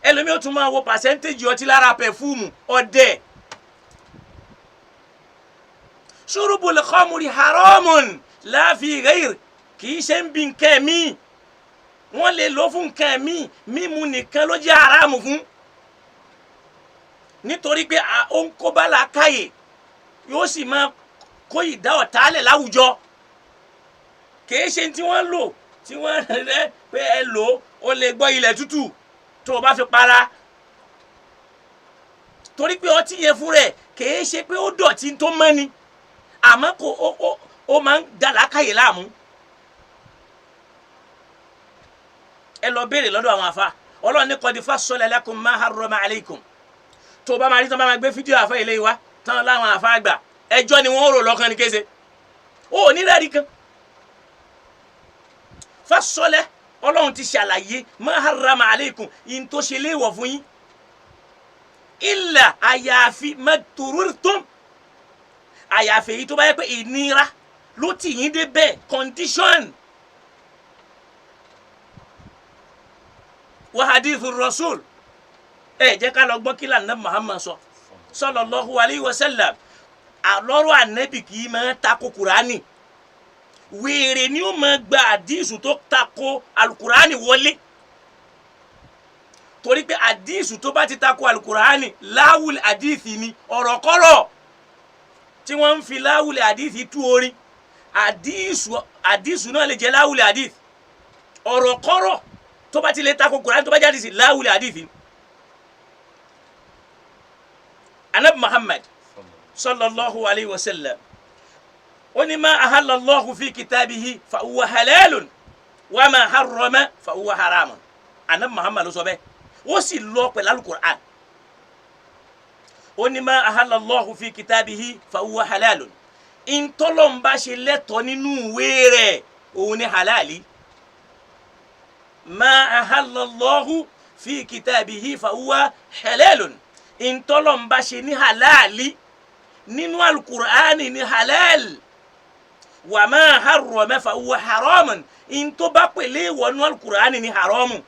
ẹlòmíràn tún máa wo percentage ọtí lára pẹ̀fúmù ọ̀dẹ̀ ṣurubul khamri haramun la fi ghayr kì í ṣe ń bi nǹkan mi wọ́n lè lò fún nǹkan mi mímu nìkan ló jẹ́ haramu fún nítorí pé ó ń kó bá làákàyè yóò sì máa kó ìdá ọ̀tálẹ̀ láwùjọ kìí ṣe tí wọ́n lò tí wọ́n rẹ̀ pé ẹ lò ó lè gbọ́ ilẹ̀ tútù tó o bá fi para torí pé ọtí yẹn fún rẹ̀ kìí ṣe pé ó dọ̀tí tó mọ́ ni àmọ́ ó máa ń dá làákàyè láàmú ẹ lọ béèrè lọ́dọ̀ àwọn àfa Ọlọ́run ní qad fassala lakum ma harrama alaykum tó bá máa rí tán bá máa gbé fídíò àfa ilé wa tán láwọn àfa àgbà ẹjọ́ ni wọ́n rò lọ́kàn ní kése ó ní rẹ́ẹ̀rí kan fassala Ọlọ́run ti ṣàlàyé ma harrama alaykum in tó ṣe léèwọ̀ fún yín illa àyàfi ma tururtum àyàfi èyí tó bá yẹ pé ìnira ló tì yín dé bẹ́ẹ̀ condition wa hadithu rasul jẹ́ ká lọ gbọ́ kí lànà Muhammad sọ sallallahu alayhi wa sallam àlọ́rọ̀ ànábì kì í máa tako Kùránì wèrè ni ó máa gba àdísù tó tako alukurani wọlé torí pé àdísù tó bá ti tako alukurani láwùlì àdísì ni ọ̀rọ̀ kọ́rọ̀ tí wọ́n ń fi láwùlì àdísì tú orin àdísù náà lè jẹ́ láwùlì àdísì ọ̀rọ̀ kọ́rọ̀ tó bá ti lè tako Kùránì tó bá jáde sí láwùlì àdísì. Anabi Muhammad sallallahu alayhi wa sallam ó ní ma ahalla Allahu fi kitabihi fa huwa halalun wa ma harrama fa huwa haramun. Anabi Muhammad ló sọ bẹ́ẹ̀ ó sì lọ pẹ̀lú alukur'an ó ní ma ahalla Allahu fi kitabihi fa huwa halalun ìntọ́lọ́mbà ṣe lẹ́tọ̀ọ́ nínú ìwé rẹ̀ òun ni halali ma ahalla Allahu fi kitabihi fa huwa halalun ìntọ́lọ́mbà ṣe ní halali nínú alukur'ani ni halal wa ma harrama fa huwa haramun into bá pèlè wọnú alukur'ani ni haramu.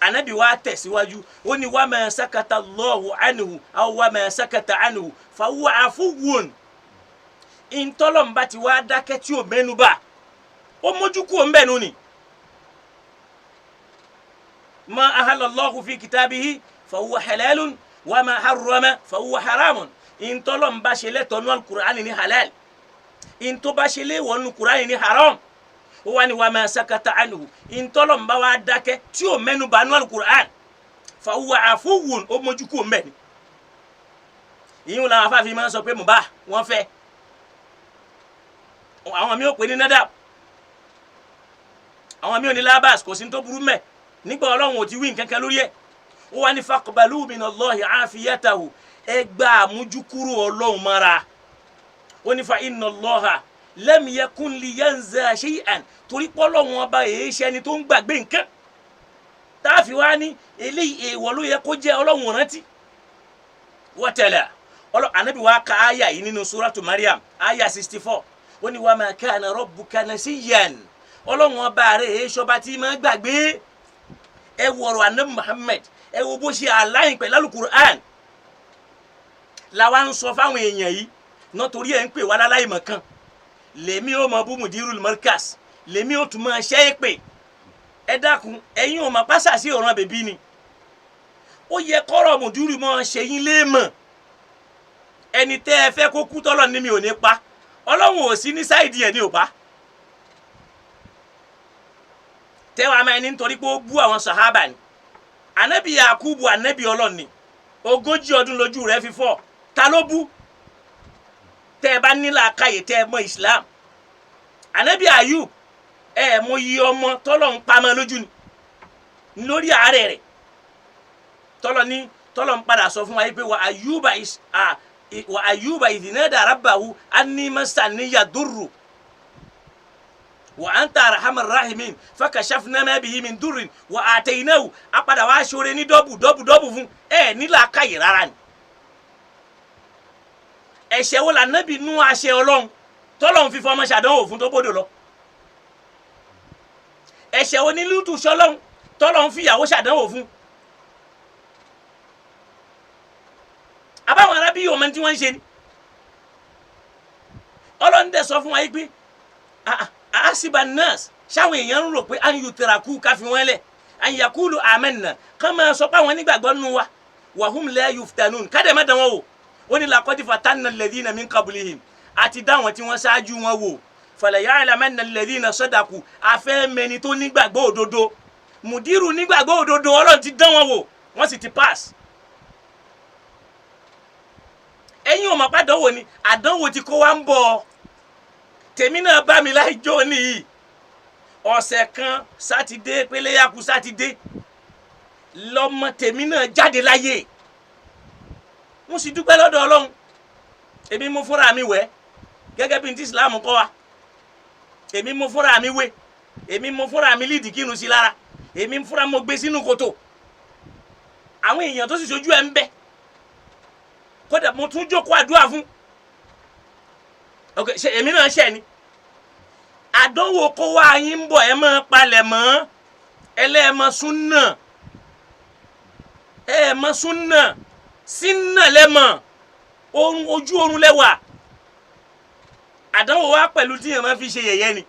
Anabi wa tẹ̀síwájú ó ní wa ma sakata Allahu anhu aw wa ma sakata anhu fa huwa afuwun intọ́lọ́mbà ti wá dákẹ́ tí ó mẹ́nubà ó mójú kúrò ń bẹ̀ nù ni. Ma ahalla Allahu fi kitabihi fa huwa halalun wa ma harrama fa huwa haramun intọ́lọ́mbà ṣe lẹ́tọ̀ọ́ nú alukur'ani ni halal into bá ṣe léèwọ̀ nínú Kùránì ní haram ó wá ní wa ma sakata anhu intọ́lọ́mbà wa dákẹ́ tí ó mẹ́nu bà nínú Kùránì fa huwa afuwun ó mójú kúrò ńbẹ̀ ni. ìyún làwọn afáàfin máa ń sọ pé mo bá wọn fẹ́ àwọn mi ò pè ní nadab àwọn mi ò ní labas kò sí ní tó burú mẹ́ nígbà Ọlọ́run ò ti wí nǹkan kan lórí ẹ̀ ó wá ní faqbalu minallahi afiyatahu ẹ gba àmójúkúrò Ọlọ́run mọ́ra ó ní fa inna Allaha lam yakun liyanza shay'an torí pọ́lọ́wọ́n ọba èéṣẹ́ ẹni tó ń gbàgbé nǹkan táàfin wá ní eléyìí èèwọ̀ ló yẹ kó jẹ́ Ọlọ́run rántí wọ́tẹ̀lẹ̀ Ànábì wa ka àyà yìí nínú suratu Maryam àyà 64 ó ní wa ma kana rabbuka nasiyan Ọlọ́run ọba rẹ̀ èéṣọba tí máa gbàgbé ẹ wọ̀rọ̀ Ànábì Muhammad ẹ wo bó ṣe aláìn pẹ̀lú Al-Qur'an làwa ń sọ fáwọn èèyàn yìí náà torí ẹ̀ ń pè wá láláì mọ̀ kan lèmi ó mọ bú mudirul markas lèmi ó tún mọ ṣẹ́ é pè ẹ dákun ẹ̀yin ò mọ̀ pásà sí ọ̀ràn bèbí ni ó yẹ kọ́rọ̀ mùdírù mọ́ ṣe yín léèmọ̀ ẹni tẹ́ ẹ fẹ́ kó kú tọ́lọ̀ ní mi ò ní pa Ọlọ́run ò sí ní sáìdì ẹ̀ ní ò pa tẹ́wàá máa ní nítorí pé ó bú àwọn sàhábà ni Ànábì Yakubu ànábì Ọlọ́run ni 40 ọdún lójú rẹ̀ fi fọ́ ta ló bú tẹ́ ẹ bá nílà káyè tẹ́ ẹ mọ Islam Ànábì Ayub mo yí ọmọ tọ́lọ̀ ń pamọ́ lójú ni lórí àárẹ̀ rẹ̀ tọ́lọ̀ ń padà sọ fún wa pé wa Ayuba idhnada rabbahu anni massani yadurru wa anta arhamar rahimin fakashafna ma bihi min durrin wa ataynahu apadà wá ṣoore ní dọ́bù fún nílà káyè rárá ni. ẹ̀ṣẹ̀ wo la Nábì nú àṣẹ Ọlọ́run tọ́lọ́run fi fọmọ ṣàdánwò fún tó bódò lọ ẹ̀ṣẹ̀ wo ní Lútù ṣọlọ́run tọ́lọ́run fi ìyàwó ṣàdánwò fún àbáwọn arábí ọmọ tí wọ́n ń ṣe ni Ọlọ́run dẹ̀ sọ fún wa yìí pé àásìbà nurse ṣáwọn èèyàn ń rò pé à ń yù tẹ̀rakú káfí wọn lẹ̀ à ń yakulu amanna kán máa sọ pé àwọn nígbàgbọ́ nínú wa wahum la yuftanun kádẹ̀ má dán wọn wò ó ní laqad fatanna alladhina min qablihim àti dáwọn tí wọ́n ṣáájú wọn wò fala ya'lamanna alladhina sadaqu afẹ́ mẹni tó nígbàgbọ́ òdodo mùdírù nígbàgbọ́ òdodo Ọlọ́run ti dán wọn wò wọ́n sì ti pass. ẹ̀yin ò mọ̀ pàdánwò ni àdánwò tí kò wá ń bọ̀ tèmi náà bá mi láì jó nìyí ọ̀sẹ̀ kan sátidé péléyàkú sátidé lọ́mọ tèmi náà jáde láyé mo sì dúpẹ́ lọ́dọ̀ Ọlọ́run èmi mo fúnra mi wẹ̀ gẹ́gẹ́ bí ti Islam kọ́ wa èmi mo fúnra mi wé èmi mo fúnra mi lídìí kírun sí lára èmi fúnra mo gbé sínú kòtò àwọn èèyàn tó sì sojú ẹ̀ ń bẹ kódà mo tún jókòó àdúrà fún ok ṣe èmi náà ṣẹ̀ ni àdánwò kó wá yín ń bọ̀ ẹ máa palẹ̀ mọ́ ẹlẹ́ẹ̀mọ súnà ẹ̀ẹ̀mọ súnà sínà lẹ́mọ̀ ojú oorun lẹ́wà àdánwò wa pẹ̀lú tí yẹn máa fi ṣe yẹ̀yẹ́ ni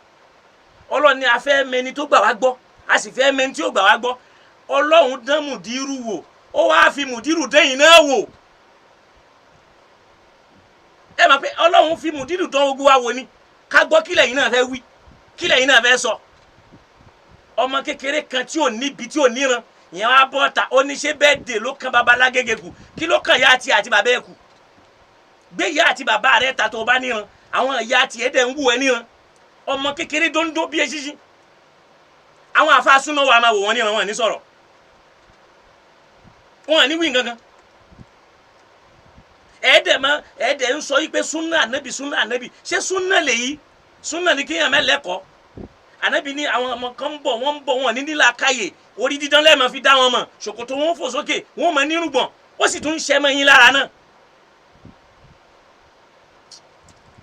Ọlọ́run ni a fẹ́ mẹni tó gbà wá gbọ́ a sì fẹ́ mẹni tí ó gbà wá gbọ́ Ọlọ́run dán mùdírù wò ó wáá fi mùdírù dẹ́yìn náà wò ẹ mọ̀ pé Ọlọ́run fi mùdírù dán ogun wa wò ni ká gbọ́ kílẹ̀ yìí náà fẹ́ wí kílẹ̀ yìí náà fẹ́ sọ ọmọ kékeré kan tí ò níbi tí ò níran ìyẹn wá bọ́ ta oníṣẹ́ bẹ́ẹ̀ dè ló kan baba lágége kù kí ló kàn yá àti bàbá ẹ̀ kù gbé ìyá àti bàbá rẹ̀ ta tó o bá níran àwọn ìyá àti ẹ̀dẹ̀ ń wù ẹ́ níran ọmọ kékeré dóńdó bí eṣinṣin àwọn àfa súná wa máa wò wọ́n níran wọn ní sọ̀rọ̀ wọn ní wí gangan ẹ̀ẹ́dẹ̀ ń sọ yí pé súnà ànábì ṣé súnà lèyí súnà ní kéèyàn mẹ́lẹ́kọ̀ọ́ ànábì ní àwọn ọmọ kan ń bọ̀ wọ́n ní nílà káyè orí dídán lẹ́ẹ̀mọ́ fi dá wọn mọ̀ ṣòkòtò wọn fò sókè wọn mọ̀ nírùgbọ̀n ó sì tún ń ṣẹ́ mọ́ yín lára náà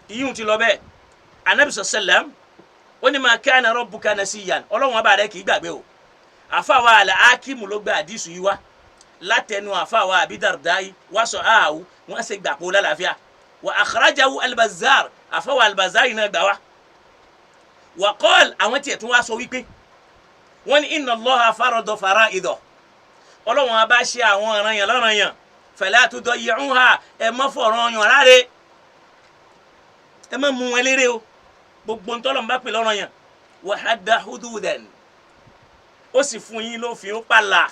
iyún ti lọ bẹ́ẹ̀ ànábì sallam ó ní ma kana rabbuka nasiyan Ọlọ́run ọba rẹ̀ kì í gbàgbé o àfàwà àlà ákímù ló gba àdìsù yìí wá látẹnu àfàwà àbídàrdáyì wá sọ áhù wọ́n ṣe gbàpọ̀ lálàáfíà wa akhrajahu albazar àfàwà albazar yìí náà gbà wá wa qala àwọn tiẹ̀ tún wá sọ wípé wọ́n ní inna Allaha farada fara'ida Ọlọ́run ọba ṣe àwọn ọ̀ranyàn lọ́ranyàn fala tudayyi'uha ẹ má fọ̀rọ̀ yàn rárẹ̀ ẹ má mú wọn lérè o gbogbo ntọ́lọ̀ ń bá pè lọ́ranyàn wa hadda hududan ó sì fún yín lófin ó pààlà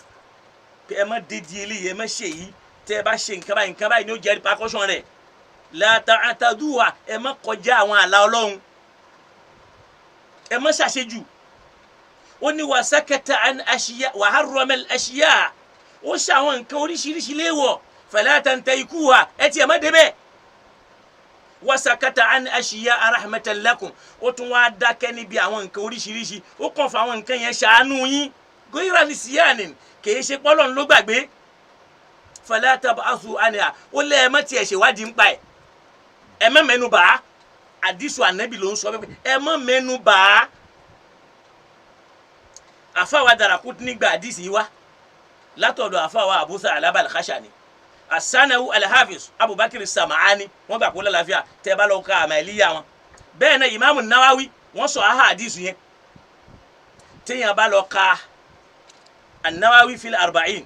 pé ẹ má dédìí eléyìí ẹ má ṣe yìí tẹ́ ẹ bá ṣe nǹkan báyìí ni ó jẹ́ repercussion rẹ̀ la ta'taduha ẹ má kọjá àwọn àlà Ọlọ́run ẹ má ṣàṣejù ó ní wa sakata an ashiya wa harrama al ashiya ó ṣe àwọn nǹkan oríṣiríṣi léèwọ̀ fala tantahikuha ẹ tiẹ̀ má débẹ̀ wa sakata an ashiya rahmatan lakum ó tún wá dákẹ́ níbi àwọn nǹkan oríṣiríṣi ó kàn fún àwọn nǹkan yẹn ṣàánú yín goyira nisiyanin kìí ṣe pọ́lọ́n ló gbàgbé fala tab'athu anha ó lẹ́ ẹ má tiẹ̀ ṣèwádìí ń pa ẹ̀ ẹ má mẹ́nu bà á àdìsù ànábì ló ń sọ pé ẹ má mẹ́nu bà á àfàwà Darakutni nígbà àdìsì yìí wá látọ̀dọ̀ àfàwà Abu Tha'laba al-Khashani asanahu al-Hafiz Abubakar Sam'ani wọ́n gbà kó lálàáfíà tẹ́ bá lọ ka àmàlíyà wọn bẹ́ẹ̀ náà Imam Nawawi wọ́n sọ aha àdìsù yẹn téèyàn bá lọ ka an-Nawawi fil arba'in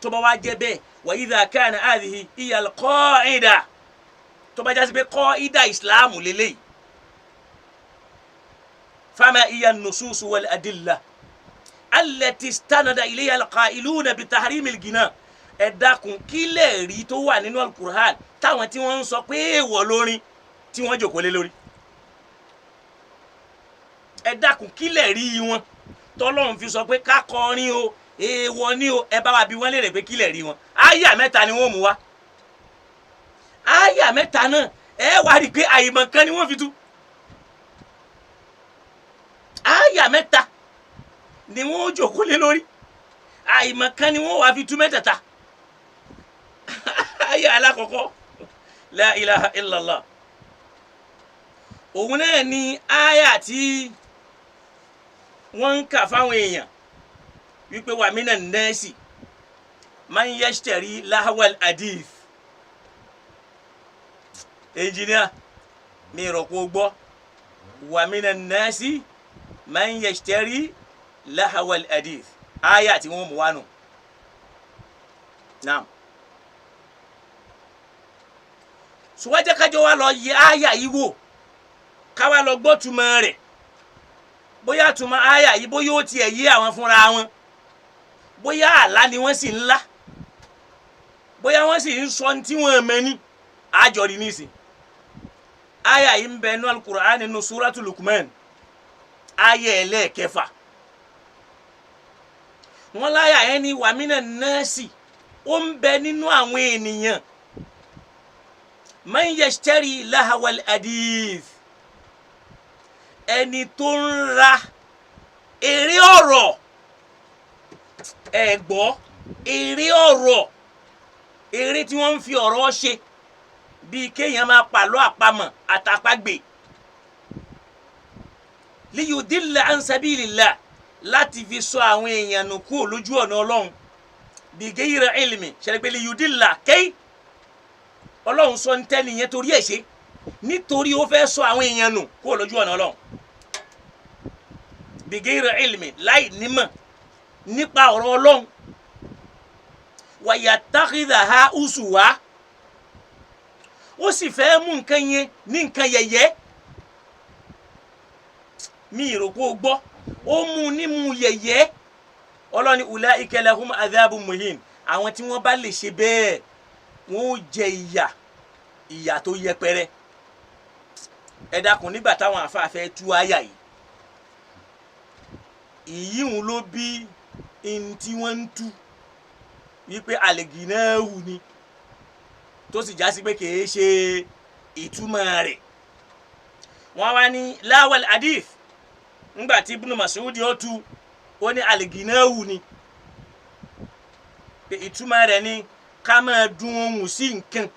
tó bá wá jẹ́ bẹ́ẹ̀ wa idha kana hadhihi hiya al-qa'ida tó bá jásí pé qa'ida Islam lélẹ́yìí fama hiya an-nusus wal adilla allati istanada ilayha al-qa'iluna bi tahrim al-ghina ẹ dákun kílẹ̀ rí tó wà nínú al-Qur'an táwọn tí wọ́n ń sọ pé èèwọ̀ lórin tí wọ́n jòkó lé lórí ẹ dákun kílẹ̀ rí wọn tọ́lọ́run fi sọ pé ká kọrin o èèwọ̀ ni o ẹ bá wa bí wọ́n lè rè pé kílẹ̀ rí wọn àyà mẹ́ta ni wọ́n mú wá àyà mẹ́ta náà ẹ wá rí i pé àyèmọ̀ kan ni wọ́n fi tú àyà mẹ́ta ni wọ́n jòkó lé lórí àyèmọ̀ kan ni wọ́n wá fi tú mẹ́tẹ̀ẹ̀ta àyà alákọ̀ọ́kọ́ la ilaha illallah òun náà ni àyà tí wọ́n ń kà fáwọn èèyàn wípé wa minan nasi man yashtari lahwal hadith engineer mi rò kó gbọ́ wa minan nasi man yashtari lahwal hadith àyà tí wọ́n mú wá nù naam sùwájẹ́ kájọ wa lọ yẹ àyà yìí wò ká wá lọ gbọ́ túmọ̀ rẹ̀ bóyá túmọ̀ àyà yìí bóyá ó tiẹ̀ yé àwọn fúnra wọn bóyá àlá ni wọ́n sì ń lá bóyá wọ́n sì ń sọ tí wọ́n mẹ́ni àjọrí nísìn àyà yìí ń bẹ nínú al-Qur'an nínú Suratul Luqman àyà ẹlẹ́ẹ̀kẹfà wọ́n láyà yẹn ní wàmínà nọ́ọ̀sì ó ń bẹ nínú àwọn ènìyàn man yashtari lahawal hadith ẹni tó ń ra èrè ọ̀rọ̀ ẹ̀gbọ́ èrè ọ̀rọ̀ èrè tí wọ́n ń fi ọ̀rọ̀ ṣe bíi kéèyàn máa pàlọ́ àpamọ̀ àtàpagbè liyudilla an sabilillah láti fi sọ àwọn èèyàn nù kúrò lójú ọ̀nà ọlọ́run bigayri ilmi ṣẹlẹ̀ pé liyudilla kéyì ọlọ́run sọ ní tẹ́ni yẹn torí ẹ̀ ṣe nítorí ó fẹ́ sọ àwọn èèyàn nù kúrò lójú ọ̀nà ọlọ́run bigayri ilmi láì nímọ̀ nípa ọ̀rọ̀ ọlọ́run wa yattakhidhaha usuwa ó sì fẹ́ mú nǹkan yẹn ní nǹkan yẹ̀yẹ́ mi ìròkó gbọ́ ó mú ní mú yẹ̀yẹ́ ọlọ́ni ulaika lahum adhabun muhin àwọn tí wọ́n bá lè ṣe bẹ́ẹ̀ wọ́n ó jẹ ìyà tó yẹpẹrẹ ẹ dákun nígbà táwọn àfáàfẹ́ tú àyà yìí ìyíhun ló bí in tí wọ́n ń tú wípé àlègìnáwù ni tó sì já sí pé kìí ṣe ìtumọ̀ rẹ̀ wọ́n wá ní láwal hadith ńgbà tí Ibn Mas'ud ó tú ó ní àlègìnáwù ni pé ìtumọ̀ rẹ̀ ni ká máa dún ohùn sí nǹkan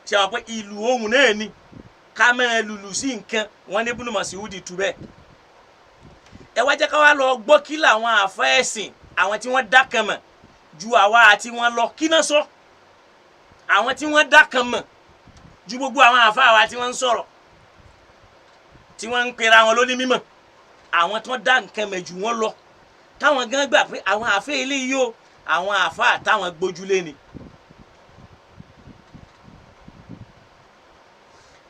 tí a wọ́n pé ìlù ohùn náà ni ká máa lùlù sí nǹkan wọ́n ní Ibn Mas'ud tú bẹ́ẹ̀ ẹ wá jẹ́ ká wá lọ gbọ́ kí làwọn àfẹ́ ẹ̀sìn àwọn tí wọ́n dá kan mọ̀ ju àwa àti wọn lọ kí náà sọ àwọn tí wọ́n dá kan mọ̀ ju gbogbo àwọn àfa àwa tí wọ́n ń sọ̀rọ̀ tí wọ́n ń pera wọn lóní mímọ̀ àwọn tí wọ́n dá nǹkan mọ̀ ju wọn lọ táwọn gan gbà pé àwọn àfẹ́ eléyìí o àwọn àfa àtàwọn gbójúlé ni.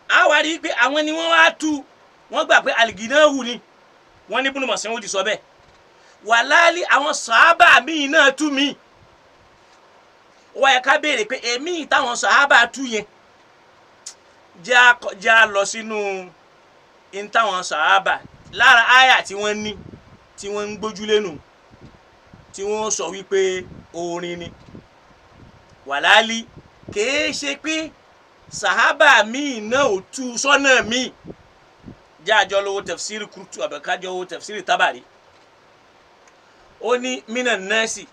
a wá rí i pé àwọn ni wọ́n wá tú wọ́n gbà pé àlìgínáhù ni wọ́n ní Ibn Mas'ud sọ bẹ́ẹ̀ wàláàlì àwọn sàhábà míì náà tú mi wọ́n yẹ ká béèrè pé èmi táwọn sàhábà tú yẹn já lọ sínú in táwọn sàhábà lára àyà tí wọ́n ní tí wọ́n ń gbójúlé nù tí wọ́n sọ wípé orin ni wàláàlì kìí ṣe pé sàhábà míì náà ò tú sọ́nà míì jáàjọ lówó tafsiri Kurtu àbẹ̀kájọ lówó tafsiri Tabari ó ní mina nasi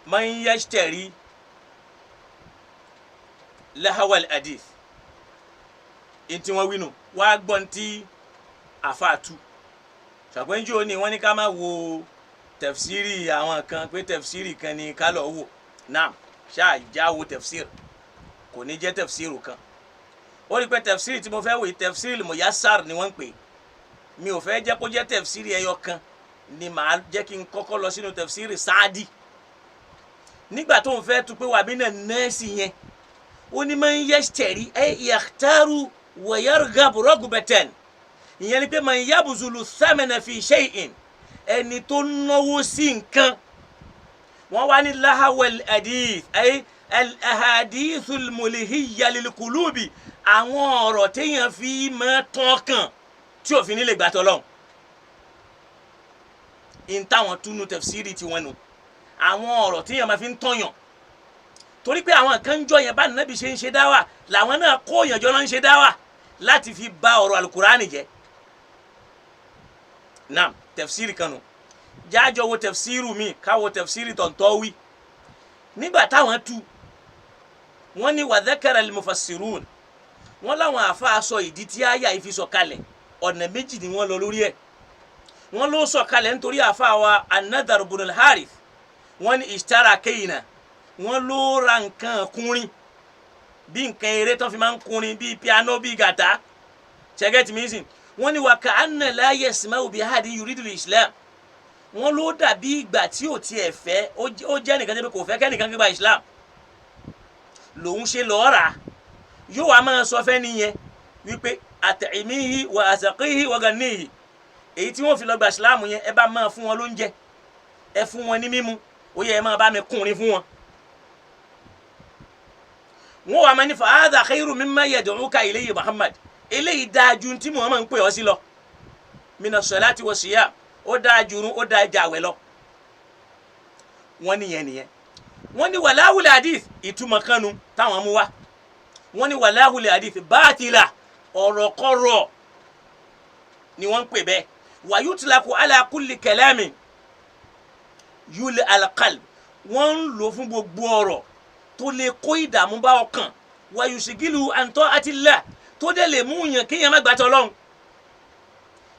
man yashtari lahawal hadith ntí wọ́n wínú wá gbọ́n tí àfàtú ṣàpẹ́njú ó ní wọ́n ní ká má wo tafsiri àwọn kan pé tafsiri kan ní ká lọ wò náà ṣáà já wo tafsiri kò ní jẹ́ tafsiri kan ó rí pé tafsiri tí mo fẹ́ wò yìí tafsiri muyassar ni wọ́n ń pè mi ò fẹ́ jẹ́ kó jẹ́ tafsiri ẹyọ kan ni màá jẹ́ kí n kọ́kọ́ lọ sínú tafsiri Saadi nígbà tó ń fẹ́ tu pé wà bí náà nẹ́ẹ̀sì yẹn ó ní man yashtari ay yakhtaru wa yarghabu raghbatan ìyẹn ni pé man yabzulu thamana fi shay'in ẹni tó náwó sí nǹkan wọ́n wá ní lahawal hadith ay al-ahadithul mulhiyya lil qulubi àwọn ọ̀rọ̀ téèyàn fi máa tán kàn tí òfin nílé gbàtọ́ lọ́hùn in táwọn túnú tafsiri tí wọ́n nù àwọn ọ̀rọ̀ téèyàn máa fi ń tọ̀yàn torí pé àwọn kan jọ yẹn bá nàbì ṣe ń ṣe dáwà làwọn náà kó yànjọ náà ń ṣe dáwà láti fi bà ọ̀rọ̀ alukurani jẹ́ naam tafsiri kanu jájọ wo tafsiru mi káwo tafsiri Tantawi nígbà táwọn tú wọ́n ní wa dhakara al-mufassirun wọ́n láwọn àáfàá sọ ìdí tí àyà yìí fi sọ̀kalẹ̀ ọ̀nà méjì ni wọ́n lọ lórí ẹ̀ wọ́n ló sọ̀kalẹ̀ nítorí àáfàá wa An-Nadhr ibn al-Harith wọ́n ní ishtara kayna wọ́n ló ra nǹkan kúnrin bí nǹkan eré tó fi máa ń kúnrin bí piano bí gàtá ṣẹ́gẹ́tì mísìn wọ́n ní wa ka'anna la yasma'u bi ahadin yuridu al-islam wọ́n ló dàbí ìgbà tí ò tiẹ̀ fẹ́ ó jẹ́ nìkan tẹ́ pé kò fẹ́ kẹ́nìkan gbégbá islam lòun ṣe lọ́ọ́ rà yóò wá máa sọ fẹ́ nìyẹn wípé at'imihi wa asaqihi wa gannihi èyí tí wọ́n fi lọ gba islam yẹn ẹ bá máa fún wọn lóúnjẹ ẹ fún wọn ní mímu ó yẹ ẹ máa bá mi kùnrin fún wọn. wọ́n wá máa ní fa hadha khayru mimma yad'uka ilayhi Muhammad eléyìí dáa ju tí Muhammad ń pè ọ́ sí lọ mina salati wa siyam ó dáa jùrún ó dáa jàwẹ̀ lọ. wọ́n ní yẹn nìyẹn. wọ́n ní wàláhùl hadith ìtumọ̀ kanu táwọn mú wá. wọ́n ní wàláhùl hadith bátìlà ọ̀rọ̀kọ̀rọ̀ ni wọ́n ń pè bẹ́ẹ̀. wàyútìlákù ala kulli kalamin yúlẹ̀ alqalb wọ́n ń lò fún gbogbo ọ̀rọ̀ tó lè kó ìdààmú bá ọkàn wàyùsìgìlù an ta'atillah tó dẹ̀ lè mú yàn kéèyàn má gbàtọ́ lọ́hùn.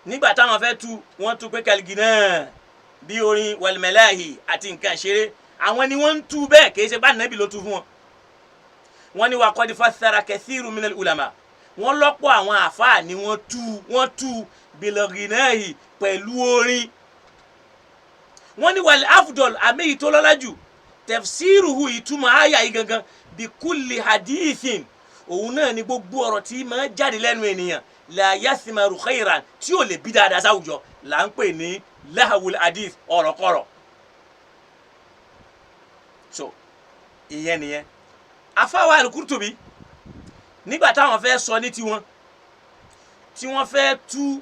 nígbà táwọn fẹ́ tu wọ́n tu pé kàlgínà bí orin wàlmẹ́láhì àti nǹkan ṣeré àwọn ni wọ́n ń tu bẹ́ẹ̀ kì í ṣe bá nàbì ló tu fún wọn. wọ́n ní wa qad fassara kathiru minal ulama wọ́n lọ́pọ̀ àwọn àfáà ni wọ́n tu bilghinahi pẹ̀lú orin. wọ́n ní wal afdal àmì ìtọ́lọ́lá jù tafsiruhu ìtumọ̀ àyà yìí gangan bí kulli hadithin òun náà ni gbogbo ọ̀rọ̀ tí máa jáde lẹ́nu ènìyàn la yasmaru khairan tí ò lè bí dáadáa sáwùjọ là ń pè ní lahawul hadith ọ̀rọ̀kọ̀rọ̀. so ìyẹn nìyẹn afáwa al-Qurtubi nígbà táwọn fẹ́ sọ ní tiwọn tí wọ́n fẹ́ tú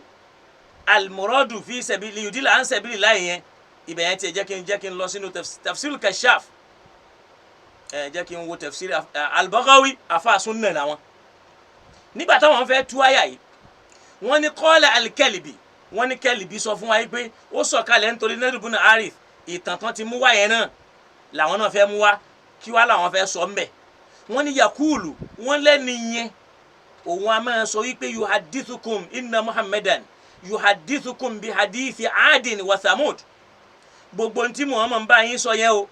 al-muradu fi sabili yudila an sabili láì yẹn ibẹ̀ yẹn tiẹ̀ jẹ́ kí n lọ sínú tafsirul kashaf jẹ́ kí n wo tafsir al-Baghawi afa sunna làwọn. nígbà táwọn fẹ́ tú àyà yìí wọ́n ní qala al-Kalbi wọ́n ní Kalbi sọ fún wa yìí pé ó sọ̀kalẹ̀ nítorí Nadr ibn Harith ìtàn tán ti mú wá yẹn náà làwọn náà fẹ́ mú wá kí wá làwọn fẹ́ sọ mbẹ̀. wọ́n ní yakulu wọ́n lẹ́ni yẹn òun a máa sọ wípé yuhadithukum inna Muhammadan yuhadithukum bi hadithi adin wa Thamud gbogbo ntí Muhammad bá yín sọ yẹn o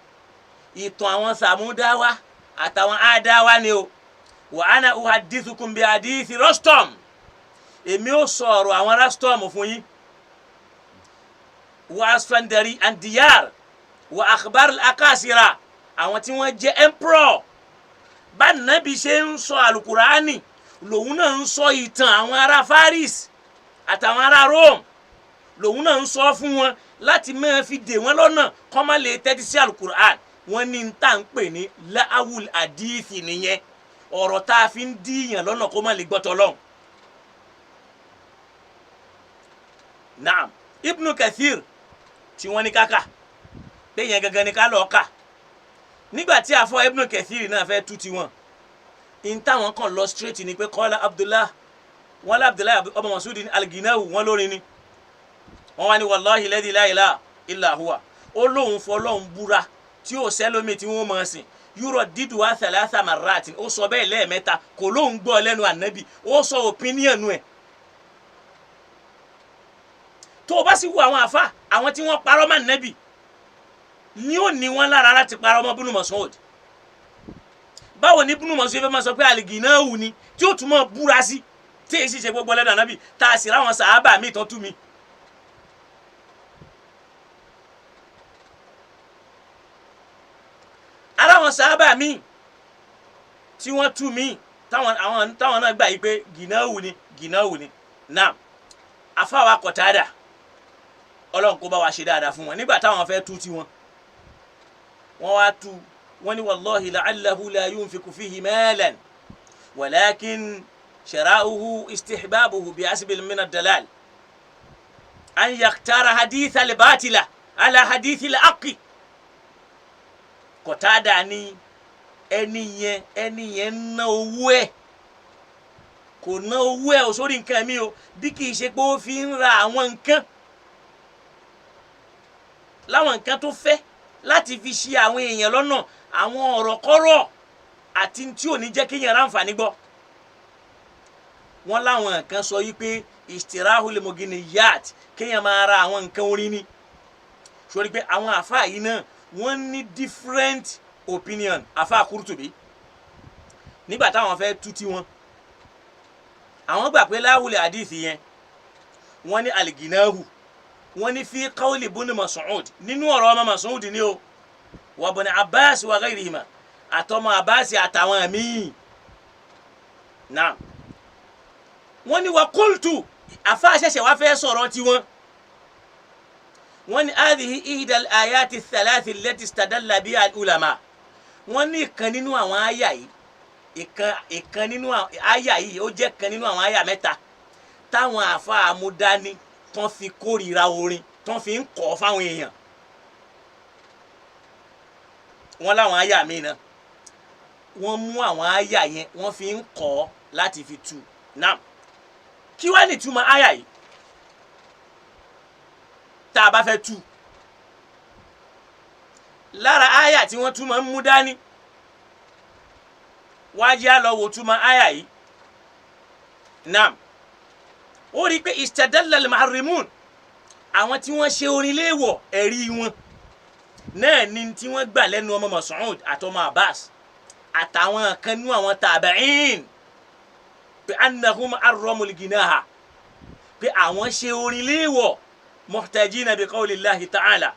ìtàn àwọn Samudawa àtàwọn Adawa ni o wa ana uhadithukum bi hadithi Rostom èmi ó sọ ọ̀rọ̀ àwọn Rostom fún yín wa Asfandari and Diyar wa akhbar al-Akasira àwọn tí wọ́n jẹ́ emperor bá nàbí ṣe ń sọ alukurani lòun náà ń sọ ìtàn àwọn ará Faris àtàwọn ará Rome lòun náà ń sọ fún wọn láti máa fi dè wọ́n lọ́nà kọ́ má lè tẹ́tí sí alukur'an wọ́n ní n tá ń pè ní lahawul hadith nìyẹn ọ̀rọ̀ tá a fi ń díyàn lọ́nà kó má lè gbọ́tọ̀ lọ́hùn. naam Ibn Kathir tí wọ́n ní káka pé yẹn gangan ni ká lọ́ọ́ kà nígbà tí àfọ Ibn Kathir náà fẹ́ tú tiwọn n táwọn kan lọ straight ni pé qala Abdullah wọn lé Abdullah ọmọ Mas'ud ní al-Ghinawu wọn lórin ni wọn wá ní wallahi alladhi la ilaha illa huwa ó lóun fọlọ́hún búra tí ó sẹ́lómi tí wọ́n máa sìn yúrọ̀ dídùn wá thalatha marratin ó sọ bẹ́ẹ̀ lẹ́ẹ̀mẹ́ta kò lóun gbọ́ lẹ́nu ànábì ó sọ opinion ẹ̀. tó o bá sì wo àwọn àfa àwọn tí wọ́n parọ́ mọ́ ànábì ni ó ní wọn lára láti parọ́ mọ́ Ibn Mas'ud. báwo ni Ibn Mas'ud fẹ́ máa sọ pé al-Ghinawu ni tí ó tún máa búra sí tí èyí sì ṣe gbogbo lẹ́nu ànábì tá a sì ráwọn sàhábà míì tó tú mi. aláwọn sàhábà míì tí wọ́n tú mi táwọn náà gbà yí pé Ghinawu ni náà afáwa Qatada ọlọ́run kó bá wa ṣe dáadáa fún wọn nígbà táwọn fẹ́ tú tiwọn wọ́n wá tú wọ́n ní wallahi la'allahu la yunfiqu fihi malan walakin shara'uhu istihbabuhu bi asbil min ad-dalal an yaktara hadith al-batila ala hadith al-haqqi. Qatada ní ẹni yẹn ná owó ẹ̀ kò ná owó ẹ̀ sórí nǹkan mi o bí kì í ṣe pé ó fi ń ra àwọn nǹkan láwọn nǹkan tó fẹ́ láti fi ṣe àwọn èèyàn lọ́nà àwọn ọ̀rọ̀ kọ́rọ̀ àti tí ò ní jẹ́ kéèyàn ráǹfààní gbọ́. wọ́n láwọn nǹkan sọ yí pé istirahul muginiyat kéèyàn máa ra àwọn nǹkan orin ni sórí pé àwọn àfáà yìí náà wọ́n ní different opinion àfáà Qurtubi nígbà táwọn fẹ́ tú tiwọn àwọn gbà pé láwùlẹ̀ àdìsí yẹn wọ́n ní al-Ghinawu wọ́n ní fi qawli Ibn Mas'ud nínú ọ̀rọ̀ ọmọ Mas'ud ni o wa Ibn Abbas wa ghayrihima àtọmọ Abbas àtàwọn míì náà wọ́n ní wa qultu àfáà ṣẹ̀ṣẹ̀ wá fẹ́ sọ̀rọ̀ tiwọn wọ́n ní hadhihi ihda al-ayati ath-thalathi allati istadalla biha al-ulama wọ́n ní ìkan nínú àwọn àyà yìí ìkan nínú àyà yìí ó jẹ́ kan nínú àwọn àyà mẹ́ta táwọn àfáà amúdání tán fi kórìíra orin tán fi ń kọ́ fáwọn èèyàn wọ́n láwọn àyà míì náà wọ́n mú àwọn àyà yẹn wọ́n fi ń kọ́ láti fi tú náà kí wá ní túmọ̀ àyà yìí tá a bá fẹ́ tú lára àyà tí wọ́n túmọ̀ ń mú dání wá jẹ́ á lọ wò túmọ̀ àyà yìí náà ó rí i pé istadalla al-muharrimun àwọn tí wọ́n ṣe orin léèwọ̀ ẹ̀rí wọn náà ni tí wọ́n gbà lẹ́nu ọmọ Mas'ud àtọmọ Abbas àtàwọn kan nú àwọn tabi'in pé annahum arramul ginaha pé àwọn ṣe orin léèwọ̀ muhtajina bi qawlillahi ta'ala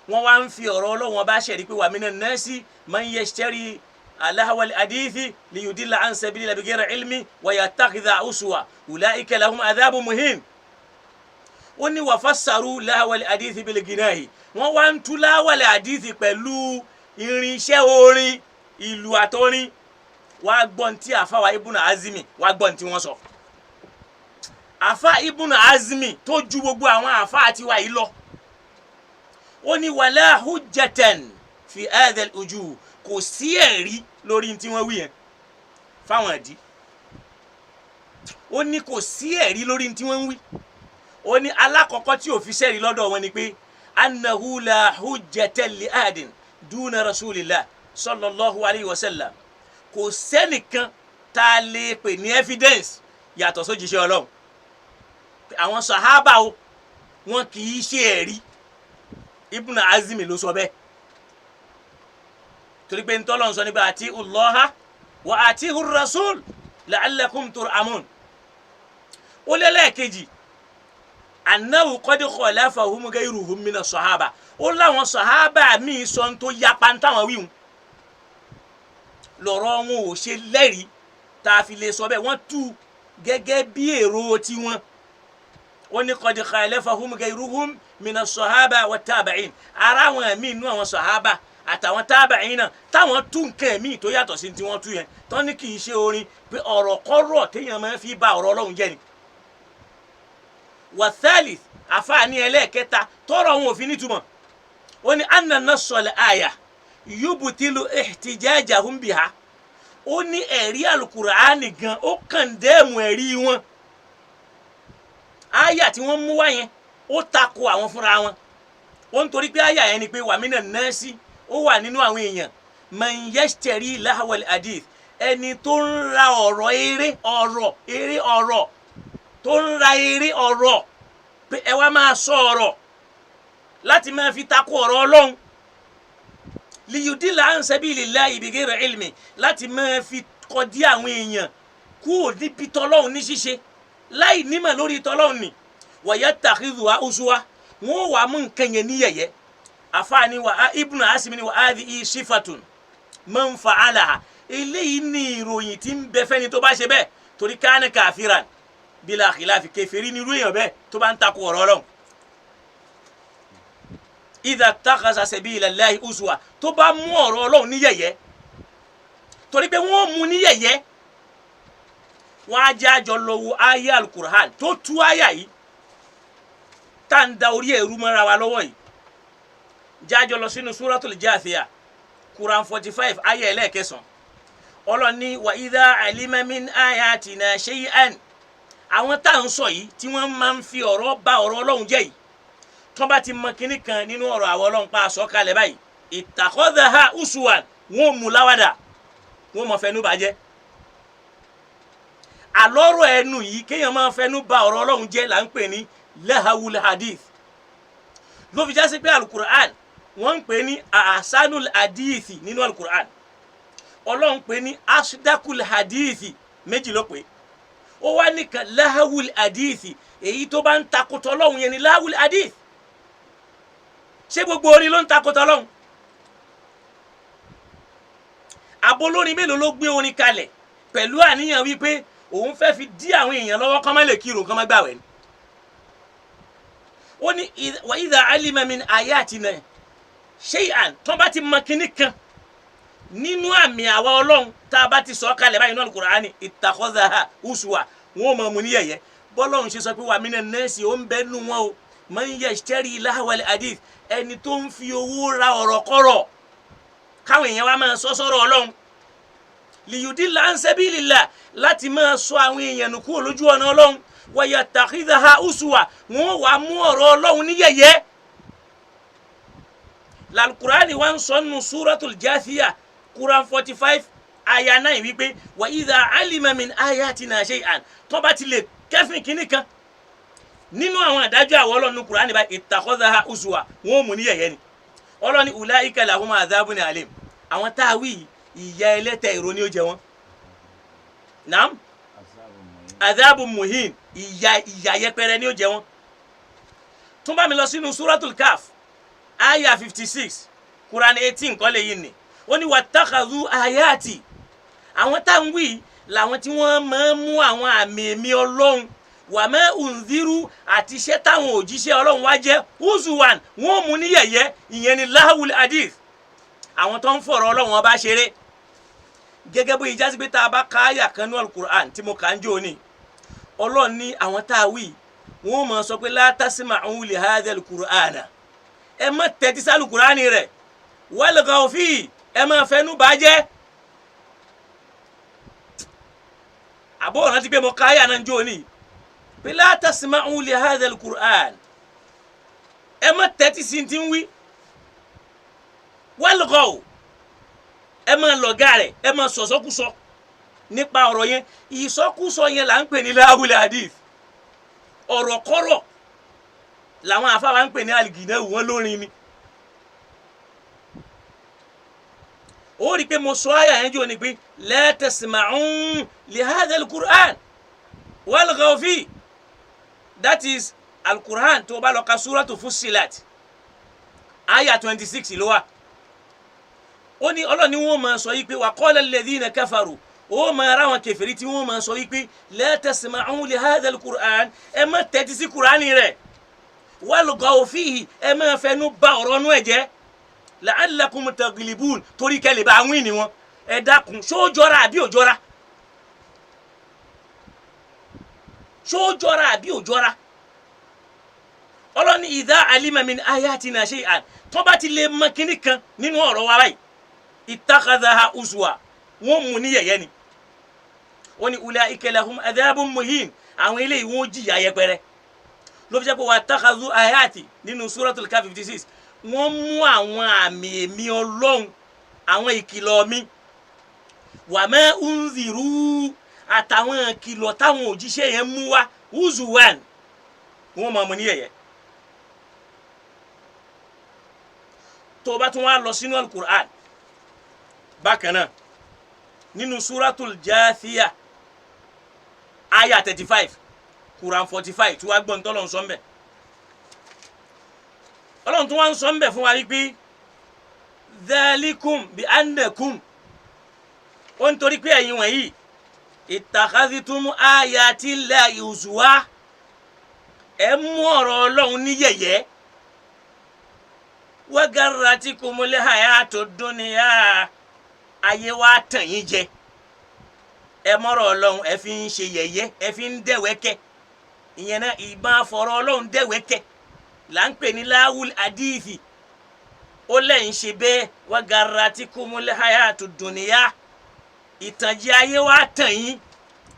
wọ́n wá ń fi ọ̀rọ̀ Ọlọ́run bá ṣẹ̀rí pé wa minan nasi man yashtari lahwa al-hadithi liyudilla an sabilillahi bighayri ilmi wa yattakhidha uswa ulaika lahum adhabun muhin ó ní wa fassaru lahwa al-hadithi bil ginahi wọ́n wá ń tú lahwa al-hadithi pẹ̀lú irinṣẹ́ orin ìlú àtọrin wá gbọ́n tí àfáwà Ibn Azmi wá gbọ́n tí wọ́n sọ àfá Ibn Azmi tó ju gbogbo àwọn àfá àti wà yìí lọ ó ní wala hujjatan fi hadha al-wujuh kò sí ẹ̀rí lórí tí wọ́n wí yẹn fáwọn ẹ̀dí ó ní kò sí ẹ̀rí lórí tí wọ́n wí ó ní alákọ̀ọ́kọ́ tí ò fi sẹ́rí lọ́dọ̀ wọn ni pé annahu la hujjata li ahadin duna rasulillah sallallahu alayhi wa sallam kò sẹ́nìkan tá a lè pè ní evidence yàtọ̀ sójíṣẹ́ Ọlọ́run àwọn sàhábà o wọn kì í ṣe ẹ̀rí Ibn Azmi ló sọ bẹ́ẹ̀ torí pé ntọ́lọ́run sọ nípa àti Allaha wa àti rasul la'allakum turhamun ó lẹ́lẹ́kejì annahu qad khalafahum ghayruhum mina sahaba ó láwọn sàhábà míì sọ tó yapa táwọn wíhun lọ́rọ̀ wọn ò ṣe lẹ́rìí tá a fi lè sọ bẹ́ẹ̀ wọ́n tú gẹ́gẹ́ bí èrò tiwọn ó ní qad khalafahum ghayruhum mina sahaba wa tabi'in ara wọn míì nú àwọn sàhábà àtàwọn tabi'in náà táwọn tú nǹkan míì tó yàtọ̀ sí tí wọ́n tú yẹn tán ní kì í ṣe orin pé ọ̀rọ̀ kọ́rọ̀ téèyàn máa fi ba ọ̀rọ̀ Ọlọ́run jẹ́ ni wa thalith àfààní ẹlẹ́ẹ̀kẹta tọrọ wọn ò fi nítumọ̀ ó ní anna nassal aya yubtilu ihtijajahum biha ó ní ẹ̀rí alukur'ani gan ó kàndẹ́ẹ̀mù ẹ̀rí wọn aya tí wọ́n mú wá yẹn ó tako àwọn fúnra wọn ó ń torí pé aya yẹn ni pé wa minan nasi ó wà nínú àwọn èèyàn man yashtari lahwal hadith ẹni tó ń ra ọ̀rọ̀ eré ọ̀rọ̀ tó ń ra eré ọ̀rọ̀ pé ẹ wá máa sọ ọ̀rọ̀ láti máa fi tako ọ̀rọ̀ Ọlọ́run liyudilla an sabilillahi bighayri ilmi láti máa fi kọdí àwọn èèyàn kúrò níbi tọ́lọ́hun ní ṣíṣe láì nímọ̀ lórí tọ́lọ́hun ni wa yattakhidhuha uswa wọn wà mú nǹkan yẹn ní yẹ̀yẹ́ àfáàní wa Ibn Azmi ni wa hadhihi sifatun man fa'alaha eléyìí ní ìròyìn tí ń bẹ fẹ́ni tó bá ṣe bẹ́ẹ̀ torí kana kafiran bila khilafi kèfèrí ni irú èèyàn bẹ́ẹ̀ tó bá ń tako ọ̀rọ̀ Ọlọ́run idha takhaza sabila Allahi uswa tó bá mú ọ̀rọ̀ Ọlọ́run ní yẹ̀yẹ́ torí pé wọ́n mú ní yẹ̀yẹ́ wọ́n á jẹ́ àjọ lọ́wọ́ ayé al-Qur'an tó tú àyà yìí tá ń da orí ẹ̀rú mọ́ra wa lọ́wọ́ yìí jájọ lọ sínú suratul Jathiyah Quran 45 ayé ẹlẹ́ẹ̀kẹsàn Ọlọ́ni wa idha alima min ayatina shay'an àwọn tá ń sọ yìí tí wọ́n máa ń fi ọ̀rọ̀ bà ọ̀rọ̀ Ọlọ́run jẹ́ yìí tó bá ti mọ kinní kan nínú ọ̀rọ̀ àwọn Ọlọ́run pa aṣọ kalẹ̀ báyìí ittakhadhaha uswan wọn mú láwàdà wọn mọ fẹnu bàjẹ́ àlọ́rọ̀ ẹnu yìí kéèyàn máa fẹnu bà ọ̀rọ̀ Ọlọ́run jẹ́ là ń pè ní lahawul hadith ló fi já sí pé alukur'an wọ́n ń pè ní ahsanul hadithi nínú alukur'an Ọlọ́run pè ní asdaqul hadithi méjì ló pè ó wá nìkan lahawul hadithi èyí tó bá ń takotọ Ọlọ́run yẹn ni lahawul hadith ṣé gbogbo orin ló ń takotọ Ọlọ́run abolórin mélòó ló gbé orin kalẹ̀ pẹ̀lú àníyàn wípé òun fẹ́ fi dí àwọn èèyàn lọ́wọ́ kán má lè kírun kán má gbàwẹ̀ ni ó ní wa idha alima min ayatina shay'an tó bá ti mọ kinní kan nínú àmì àwa Ọlọ́run tá a bá ti sọ kalẹ̀ báyìí nínú Al-Qur'ani ittakhadhaha uswa wọn ò mọ̀ mú ní yẹ̀yẹ́ bọ́lọ́run ṣe sọ pé wa minan nasi ó ń bẹ́ nù wọn o man yashtari lahwal hadith ẹni tó ń fi owó ra ọ̀rọ̀ kọ́rọ̀ káwọn èèyàn wa máa sọ sọ́rọ̀ Ọlọ́run liyudilla an sabilillah láti máa sọ àwọn èèyàn nù kúrò lójú ọ̀nà Ọlọ́run wa yattakhidhaha uswa wọn wà mú ọ̀rọ̀ Ọlọ́run ní yẹ̀yẹ́ l'Al-Qur'ani wa ń sọ nínú suratul Jathiyah Quran 45 aya 9 wípé wa idha alima min ayatina shay'an tó bá ti lè kẹ́fìn kínní kan nínú àwọn àdájọ́ àwọn Ọlọ́run nínú Qur'ani báyìí ittakhadhaha uswa wọn mú ní yẹ̀yẹ́ ni Ọlọ́run ulaika lahum adhabun alim àwọn tá a wí ìyà ẹlẹ́tẹ̀ ìró ni ó jẹ wọ́n naam adhabun muhin ìyà yẹpẹrẹ ni ó jẹ wọ́n tún bá mi lọ sínú suratul Kaf aya 56 Quran 18 kọ́ lè yìí ni ó ní wattakhadhu ayati àwọn tá ń wí làwọn tí wọ́n máa ń mú àwọn àmì èmi Ọlọ́run wa ma unziru àti iṣẹ́ táwọn òjíṣẹ́ Ọlọ́run wá jẹ́ uzuwan wọ́n mú ní yẹ̀yẹ́ ìyẹn ni lahwul hadith àwọn tó ń fọ̀rọ̀ Ọlọ́run ọba ṣeré gẹ́gẹ́ bó ìjà sí pé tá a bá ka àyà kan ní Al-Qur'an tí mo kà ń jò ní Ọlọ́run ní àwọn tá a wí wọ́n máa sọ pé la tasma'u li hadha al-Qur'ana ẹ má tẹ́tí sí Al-Qur'ani rẹ̀ walghaw fihi ẹ má fẹnu bàjẹ́ àbọ̀ ọ̀nà ti pé mo ka àyà náà ń jò ní pé la tasma'u li hadha al-Qur'an ẹ má tẹ́tí sí ti ń wí walghaw ẹ má lọ̀gá rẹ̀ ẹ má sọ̀sọ́kúsọ nípa ọ̀rọ̀ yẹn ìsọkúsọ yẹn là ń pè ní lahwul hadith ọ̀rọ̀ kọ́rọ̀ làwọn àfáwà ń pè ní alìgìnà wọn lórin ni ó rí pé mo sọ àyà yẹn jò ní pé la tasma'u li hadha al-Qur'an walghaw fihi that is al-Qur'an tó bá lọ ka suratu Fussilat àyà 26 ló wà ó ní Ọlọ́run ni wọ́n máa sọ yìí pé wa qala alladhina kafaru ó máa ra wọn kèfèrí tí wọ́n máa sọ yìí pé la tasma'u li hadha al-Qur'an ẹ má tẹ́tí sí Qur'ani rẹ̀ walghaw fihi ẹ má fẹnu bà ọ̀rọ̀ nú ẹ̀ jẹ́ la'allakum taghlibun torí kẹ́lẹ̀ bá wín ni wọn ẹ dákun ṣó jọra àbí ò jọra ṣó jọra àbí ò jọra Ọlọ́run ní idha alima min ayatina shay'an tó bá ti lè mọ kíní kan nínú ọ̀rọ̀ wa báyìí ittakhadhaha uswa wọ́n mú ní yẹ̀yẹ́ ni wọ́n ní ulaika lahum adhabun muhin àwọn eléyìí wọ́n jìyà yẹpẹrẹ ló fi jẹ́ pé wattakhadhu ayati nínú suratul Kahf 56 wọ́n mú àwọn àmì èmi Ọlọ́run àwọn ìkìlọ̀ mi wa ma unziru àtàwọn ìkìlọ̀ táwọn òjíṣẹ́ yẹn mú wá uzuwan wọ́n máa mú ní yẹ̀yẹ́ tó bá tún wá lọ sínú Al-Qur'an bákan náà nínú suratul Jathiyah aya 35 Quran 45 tí wàá gbọ́n tọ́lọ̀ ń sọ mbẹ́ Ọlọ́run tó wá ń sọ mbẹ́ fún wa wípé dhalikum bi annakum ó ń torí pé ẹ̀yin wọ̀nyí ittakhadhtum ayati llahi huzwa ẹ mú ọ̀rọ̀ Ọlọ́run ní yẹ̀yẹ́ wa garratikumul hayatud dunya ayé wa tàn yín jẹ ẹ mọ̀rọ̀ Ọlọ́run ẹ fi ń ṣe yẹ̀yẹ́ ẹ fi ń dẹ̀wẹ́kẹ́ ìyẹn náà ìbá fọ̀rọ̀ Ọlọ́run dẹ̀wẹ́kẹ́ là ń pè ní lahwul hadithi ó lẹ́yìn ṣe bẹ́ẹ̀ wa garratikumul hayatud dunya ìtànjẹ ayé wa tàn yín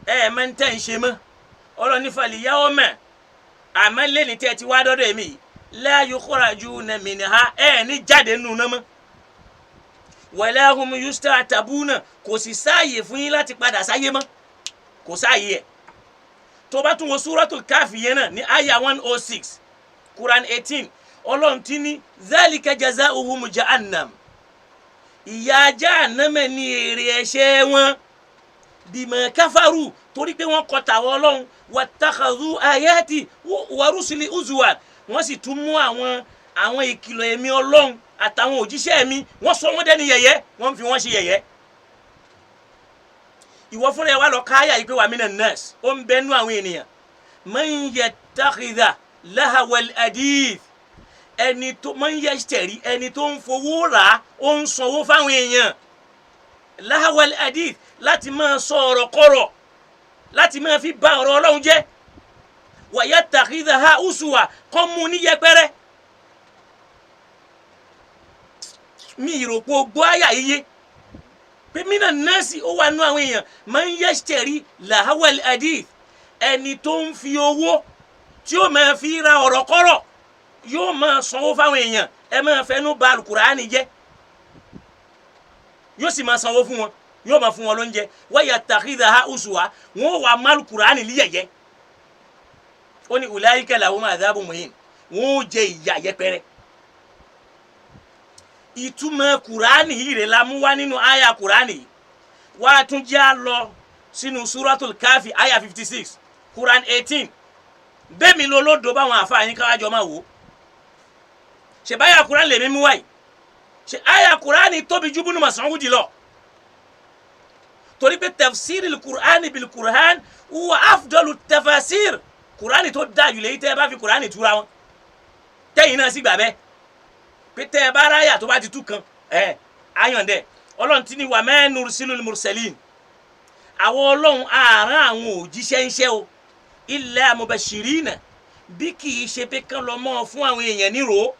ẹ mọ̀ ń tẹ̀ ń ṣe mọ́ Ọlọ́run ní fal yawma àmọ́ lẹ́ni tẹ́ ti wá dọ́dọ̀ èmi la yukhrajuna minha ẹ ní jáde nù náà mọ́ wala hum yustatabuna kò sì sáàyè fún yín láti padà sáyé mọ́ kò sáàyè ẹ̀ tó bá tún wo suratul Kahf yẹn náà ní aya 106 Quran 18 Ọlọ́run ti ní zalika jazaohum jahannam ìyà jahannama ní èrè ẹ̀ṣẹ̀ wọn bima kafaru torí pé wọ́n kọ̀ tàwọn Ọlọ́run wattakhadhu ayati wa rusuli uzwan wọ́n sì tún mú àwọn ìkìlọ̀ èmi Ọlọ́run àtàwọn òjíṣẹ́ mi wọ́n sọ wọ́n dẹni yẹ̀yẹ́ wọ́n fi wọ́n ṣe yẹ̀yẹ́ ìwọ fúnra ẹ wá lọ káyà yìí pé wà minan nas ó ń bẹnu àwọn ènìyàn man yattakhidha lahwal hadith ẹni tó man yashtari ẹni tó ń fowó rà ó ń sanwó fáwọn èèyàn lahwal hadith láti máa sọ ọ̀rọ̀ kọ́rọ̀ láti máa fi bà ọ̀rọ̀ Ọlọ́run jẹ́ wa yattakhidhaha uswa kọ́ mú ní yẹpẹrẹ. mi ìròpò gbọ́ àyà yíyé pé mina nasi ó wà nú àwọn èèyàn man yashtari lahawal hadith ẹni tó ń fi owó tí ó máa fi ra ọ̀rọ̀ kọ́rọ̀ yóò máa sanwó fáwọn èèyàn ẹ máa fẹnu ba alukur'ani jẹ́ yóò sì máa sanwó fún wọn yóò máa fún wọn lóúnjẹ wa yattakhidhaha uswa wọn wà má alukur'ani líyẹ̀yẹ́ ó ní ulaika lahum adhabun muhin wọn ó jẹ ìyà yẹpẹrẹ. ìtumọ̀ kur'ani yìí rẹ̀ la mú wá nínú àyà kur'ani yìí wá tún já lọ sínú suratul káfí àyà 56 Quran 18 bẹ́ẹ̀ mi ló lódò báwọn àfààní káwájọ máa wò ṣe báyà kur'ani lè mímú wáyìí ṣe àyà kur'ani tóbi ju Ibn Mas'ud lọ torí pé tafsiril kur'ani bil kur'an huwa afdalu tafasir kur'ani tó dájú lèyí tẹ́ ẹ bá fi kur'ani túra wọn tẹ́yìn náà sì gbà bẹ́ẹ̀ pé tẹ́ ẹ bá ráyà tó bá ti tú kan ayọ̀ǹdẹ̀ ọlọ́run ti ní wa ma nursilul mursalin àwọn ọlọ́run àárán àwọn òjíṣẹ́ ń ṣẹ́ o illa mubashirina bí kì í ṣe pé kán lọ mọ́ fún àwọn èèyàn nírò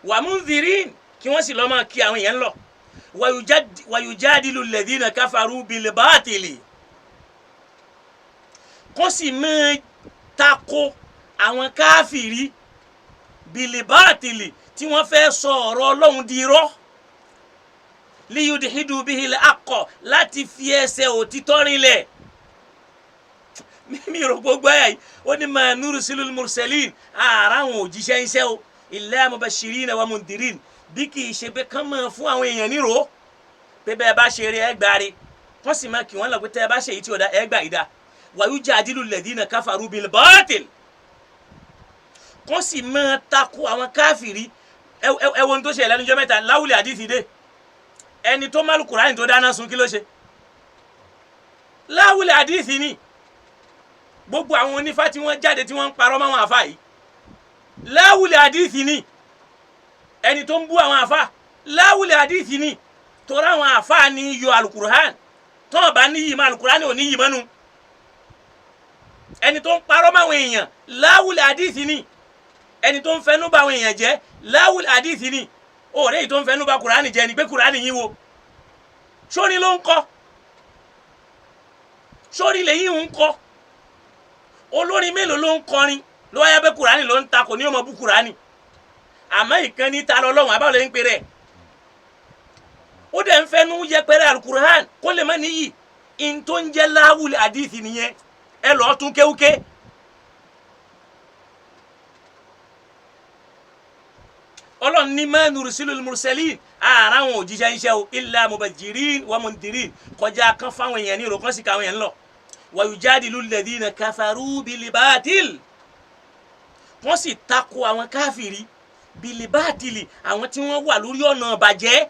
wa mundhirin kí wọ́n sì lọ́ mọ́ kí àwọn èèyàn lọ wa yujadilu alladhina kafaru bil batili kó sì mọ́ tako àwọn káfìrí bil batili tí wọ́n fẹ́ sọ ọ̀rọ̀ ọlọ́run di irọ́ liyudhidu bihil haqqa láti fi ẹsẹ̀ òtítọ́ rinlẹ̀ mímí rò gbogbo ẹ̀ ó ní ma nursilul mursalin ààrà àwọn òjíṣẹ́ iṣẹ́ o illa mubashirina wa mundhirin bí kì í ṣe pé kán máa fún àwọn èèyàn nírò pé bẹ́ẹ̀ bá ṣe eré ẹgbàre wọ́n sì máa kí wọ́n lọ pé tẹ́ ẹ bá ṣe èyí tí ó da ẹgbà ìdá wa yujadilu alladhina kafaru bil batil wọ́n sì máa takò àwọn káfìrí ẹwọ́n tó ṣe lẹ́nu jọ́ mẹ́ta láwùlẹ̀ àdìsí dé ẹni tó máàlù kùránì tó dáná sun kí ló ṣe láwùlẹ̀ àdìsí ni gbogbo àwọn onífá tí wọ́n jáde tí wọ́n ń parọ́ máwọn àfá yìí láwùlẹ̀ àdìsí ni ẹni tó ń bú àwọn àfá láwùlẹ̀ àdìsí ni torí àwọn àfá ni yọ alukur'an tó bá níyì má alukur'an ò níyì mọ́nu ẹni tó ń parọ́ máwọn èèyàn láwùlẹ̀ àdìsí ni ẹni tó ń fẹnu bà àwọn èèyàn jẹ́ láwùlẹ̀ àdìsí ni òòrè yìí tó ń fẹnu bà kùránì jẹ́ ni pé kùránì yín wo sórí ló ń kọ́ sórí lẹ́yìn ń kọ́ olórin mélòó ló ń kọrin ló wáyé pé kùránì ló ń ta kò ní ọmọ bú kùránì àmọ́ ìkànnì ta lọ́lọ́run àbáwọ̀ lè ń pè rẹ̀ ó dẹ̀ ń fẹnu yẹpẹrẹ alukur'an kó lè má níyì in tó ń jẹ́ láwùlẹ̀ àdìsí nìyẹn ẹ lọ́ọ́ tún kéwúké. ọlọ́run ní ma nursilul mursalin ààrà àwọn òjíṣẹ́ iṣẹ́ o illa mubashirin wa mundhirin kọjá kan fáwọn èèyàn ní ìrò kan sì káwọn èèyàn lọ wa yujadilu alladhina kafaru bil batil wọ́n sì takò àwọn káfìrí bil batili àwọn tí wọ́n wà lórí ọ̀nà bàjẹ́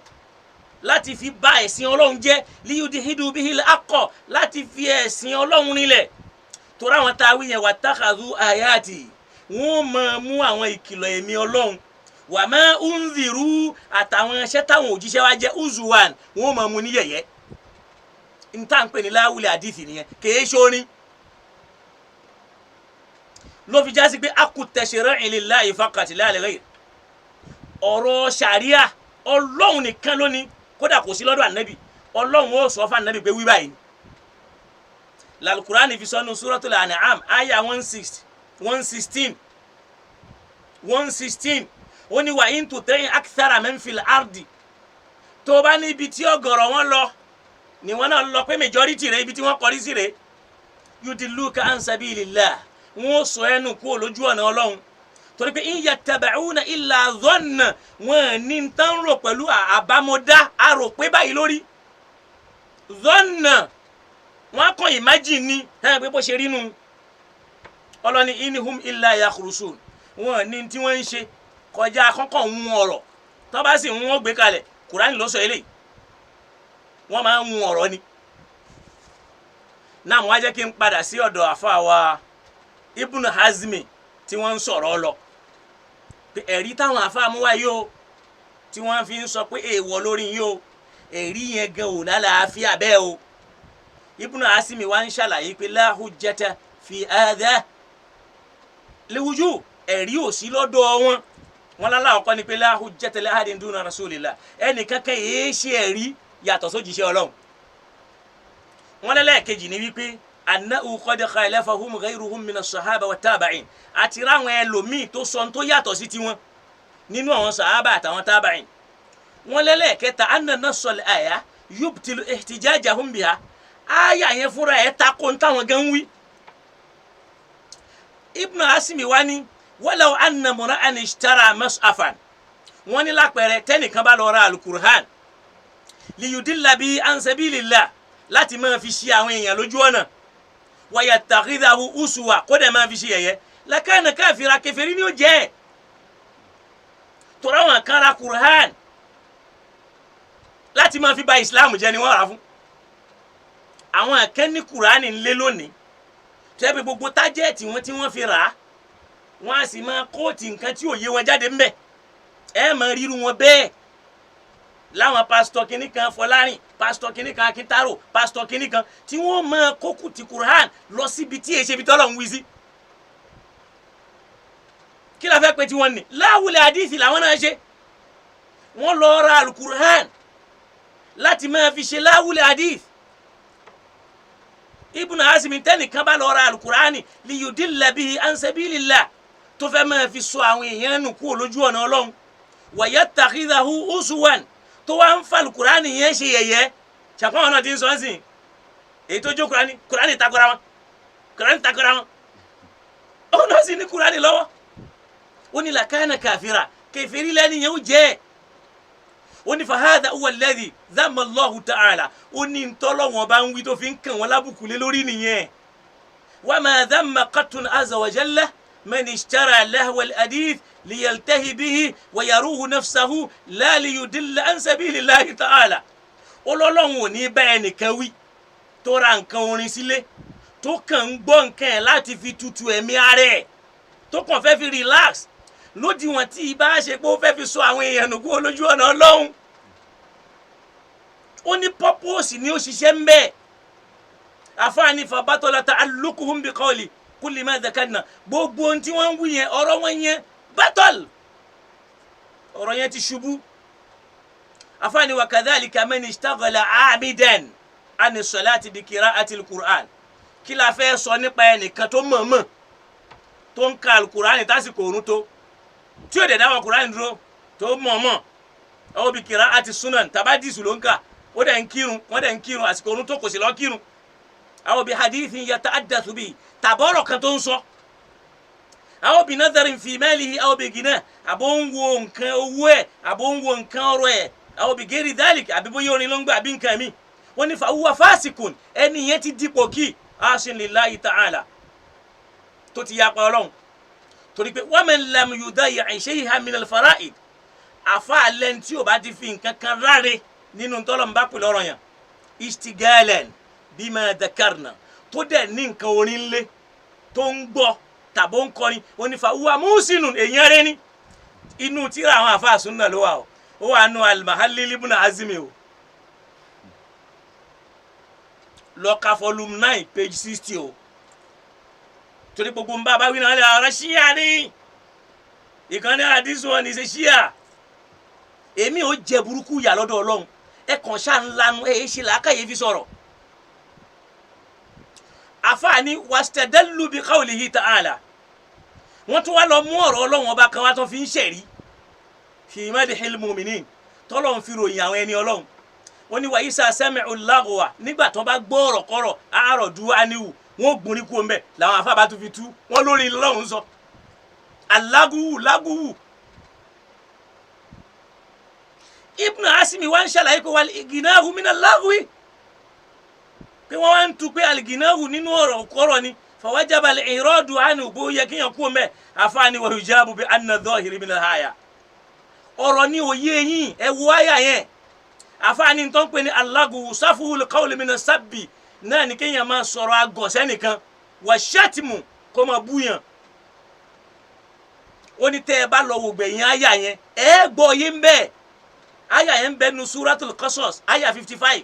láti fi bà ẹ̀sìn ọlọ́run jẹ́ liyudhidu bihil haqqa láti fi ẹ̀sìn ọlọ́run rinlẹ̀ torí àwọn táwí yẹn wattakhadhu ayati wọ́n máa mú àwọn ìkìlọ̀ ẹ̀mí ọlọ́run wà má unziru àtàwọn ẹṣẹ́ táwọn òjíṣẹ́ wa jẹ́ uzuwan wọ́n máa mú ní yẹ̀yẹ́ n tá n pè ní láwùlẹ̀ àdìsí nìyẹn kèé sórin ló fi jásí pé akut tashri'in lillahi faqat la li ghayr ọ̀rọ̀ sàríà ọlọ́run nìkan lónìí kódà kò sí lọ́dọ̀ ànábì ọlọ́run ó sọ fún ànábì pé wí báyìí lálùkùránì fi sọ́nu suratul an'am àyà 116 ó ní wa in tuti' akthara man fil ardi tó bá ní ibi tí ọ̀gọ̀rọ̀ wọn lọ ni wọn náà lọ pé majority rẹ ibi tí wọn kọrí sí rẹ yudilluka an sabilillah wọn sọ ẹnu kúrò lójú ọ̀nà ọlọ́run torí pé in yattaba'una illa dhanna wọn ní tán rò pẹ̀lú àbámọ́dá àrò pé báyìí lórí dhanna wọn kàn imagine ní pé bó ṣe rí nu ọlọ́ni inhum illa yakhrusun wọn ní tí wọ́n ń ṣe kọjá kọ́kọ́ ń mú ọ̀rọ̀ tó bá sì ń wọ́n gbé kalẹ̀ kùránì ló sọ eléyìí wọ́n máa ń mú ọ̀rọ̀ ni náà wọ́n á jẹ́ kí n padà sí ọ̀dọ̀ àfa wa Ibn Hazmi tí wọ́n ń sọ̀rọ̀ lọ pé ẹ̀rí táwọn àfa mú wá yìí o tí wọ́n fi ń sọ pé èèwọ̀ lórí yìí o ẹ̀rí yẹn gan ò lálàáfíà bẹ́ẹ̀ o Ibn Hazmi wá ń ṣàlàyé pé la hujjata fi hadha liwuju ẹ̀rí ò sí lọ́dọ̀ wọn wọn lálẹ́ ọkọ ni pé la hujjata li ahadin duna rasulillah ẹnì kankan yéé ṣe ẹ̀rí yàtọ̀ sójíṣẹ́ Ọlọ́run wọn lẹ́lẹ́kejì ni wípé annahu qad khalafahum ghayruhum min as-sahaba wa tabi'in àti ráwọn ẹlòmíì tó sọ tó yàtọ̀ sí tiwọn nínú àwọn sahaba àtàwọn tabi'in wọn lẹ́lẹ́kẹta anna nassal aya yubtilu ihtijajahum biha aya yẹn fúnra ẹ̀ takò táwọn gan wí ibnu asimi wani walaw anna mura'an ishtara mas'afan wọ́n ní lápẹẹrẹ tẹ́nìkan bá lọ ra alukur'an liyudilla bi an sabilillah láti máa fi ṣì àwọn èèyàn lójú ọ̀nà wa yattakhidhahu uswa kó dẹ̀ máa fi ṣe yẹ̀yẹ́ lakana kafira kèfèrí ni ó jẹ́ tora wọn kan ra kur'an láti máa fi ba islam jẹ́ ni wọ́n rà fún àwọn akẹ́ni kur'an ńlẹ́ lónìí tẹ́bi gbogbo tájẹ́ẹ̀tì wọn tí wọ́n fi rà á wọ́n á sì máa kóòtì nǹkan tí ò yé wọn jáde ńbẹ̀ ẹ máa ríru wọn bẹ́ẹ̀ láwọn pásítọ̀ kìnnì kan Fọlárìn pásítọ̀ kìnnì kan Akíntárò pásítọ̀ kìnnì kan tí wọ́n máa kókù ti Qur'an lọ síbi tí èsì ibi tọ́lọ̀ ń wí sí kí la fẹ́ pé tí wọ́n ní láwùlẹ̀ àdìsí làwọn náà ṣe wọ́n lọ ra alukur'an láti máa fi ṣe láwùlẹ̀ àdìsí ibùnà asimi tẹ́nìkan bá lọ ra alukur'ani liyudilla bihi an sabilillah tó fẹ́ máa fi sọ àwọn èèyàn nù kúrò lójú ọ̀nà Ọlọ́run wa yattakhidhahu uswan tó wá ń fa alukur'ani yẹn ṣe yẹ̀yẹ́ ṣàpọ̀ wọn náà ti ń sọ ẹ́ sìn èyí tó jó kur'ani takora wọn ó náà sì ní kur'ani lọ́wọ́ ó ní lakana kafira kèfèrí lẹ́ni yẹn ó jẹ́ ó ní fahadha huwa alladhi dhamma Allahu ta'ala ó ní ntọ́lọ́wọ́n bá ń wí tó fi ń kàn wọ́n lábùkù lé lórí nìyẹn wa ma dhamma qattun azza wa jalla man ishtara lahwa al-hadith liyaltahi bihi wa yaruhu nafsahu la liyudilla an sabilillahi ta'ala Ọlọ́run ò ní bá ẹnìkan wí tó ra nǹkan orin sílé tó kàn ń gbọ́ nǹkan ẹ̀ láti fi tutù ẹ̀mí ara ẹ̀ tó kàn fẹ́ fi relax lódiwọ̀n tí ibà ṣe pé ó fẹ́ fi sọ àwọn èèyàn nùkú olójú ọ̀nà Ọlọ́run ó ní purpose ni ó ṣiṣẹ́ ń bẹ́ẹ̀ àfáàní fabatala ta'alluquhum bi qawli kulli ma dhakarna gbogbo ohun tí wọ́n ń wí yẹn ọ̀rọ̀ wọn yẹn battle ọ̀rọ̀ yẹn ti ṣubú àfáàní wa kadhalika man ishtaghala 'amidan ani salati bi qira'ati al-Qur'an kí la fẹ́ sọ nípa ẹnìkan tó mọ̀ọ́mọ̀ tó ń ka al-Qur'an tásìkò òrùn tó tí ó dẹ̀ dáwọ́ Qur'an dúró tó mọ̀ọ́mọ̀ àwọn bí qira'ati sunan tabadisu ló ń kà ó dẹ̀ ń kírun wọ́n dẹ̀ ń kírun àsìkò òrùn tó kò sí lọ kírun àwọn bí hadithin yata'addathu bi tàbọ̀rọ̀ kan tó ń sọ àwọn bí nadharin fi malihi àwọn bí gina àbò ń wo nǹkan owó ẹ̀ àbò ń wo nǹkan ọrọ̀ ẹ̀ àwọn bí ghairi dhalik àbí bóyá orin ló ń gbà àbí nǹkan mi wọ́n ní fa huwa fasikun ẹni yẹn ti dípò kí asin lillahi ta'ala tó ti yapa Ọlọ́run torí pé wa man lam yudayyi' shay'an min al-fara'id àfa àlẹ́ tí ò bá ti fi nǹkan kan ráre nínú tọ́lọ́mù bá pè lọ́rọ̀ yẹn istigalan bima dhakarna tó dẹ̀ ní nǹkan orin lé tó ń gbọ́ tàbó ń kọrin onífà wúwa músínù èèyàn rẹ ní inú tíra àwọn àfa sunna ló wà ó wà nù al-Mahallil ibn Azmi o lọ́ka volume 9 page 60 o torí gbogbo ń bá bá wí náà lè ọ̀rọ̀ ṣíà ní ìkànnì àdìsí wọn ní ṣe ṣíà èmi ò jẹ burúkú yà lọ́dọ̀ Ọlọ́run ẹ kàn ṣáà ń lanu ẹ ṣe làákàyè fi sọ̀rọ̀ àfààní wastadallu bi qawlihi ta'ala wọ́n tún wá lọ mú ọ̀rọ̀ Ọlọ́run ọba kan wá tó fi ń ṣẹ̀rí fi madhil mu'minin tọ́lọ́run fi ròyìn àwọn ẹni Ọlọ́run wọ́n ní wa isa sami'u laghwa nígbà tó bá gbọ́ ọ̀rọ̀ kọ́rọ̀ àárọ̀ dúró áníwù wọ́n gbórí kú ọmọ ẹ̀ làwọn àfáà bá tún fi tú wọ́n lórí Ọlọ́run sọ alágùwù lágùwù Ibn Asimi wá ń ṣàlàyé pé wal ignahu min al-laghwi pé wọ́n wá ń tu pé al-ignahu nínú ọ̀rọ̀ kọ́rọ̀ ni fawajaba al-i'radu anhu bó yẹ kéèyàn kú ọmọ ẹ̀ àfáà ni wa yujabu bi anna dhahiri min al-aya ọ̀rọ̀ ní òye yín ẹ wo àyà yẹn àfáà ni tó ń pè ní al-laghwu safuhul qawli min as-sabbi náà ni kéèyàn máa sọ̀rọ̀ àgọ̀ sẹ́nìkan wà ṣátìmù kó máa búyàn ó ní tẹ́ ẹ bá lọ wò gbẹ̀yìn àyà yẹn ẹ gbọ́ yín bẹ́ẹ̀ àyà yẹn ń bẹ nu suratul Qasas àyà 55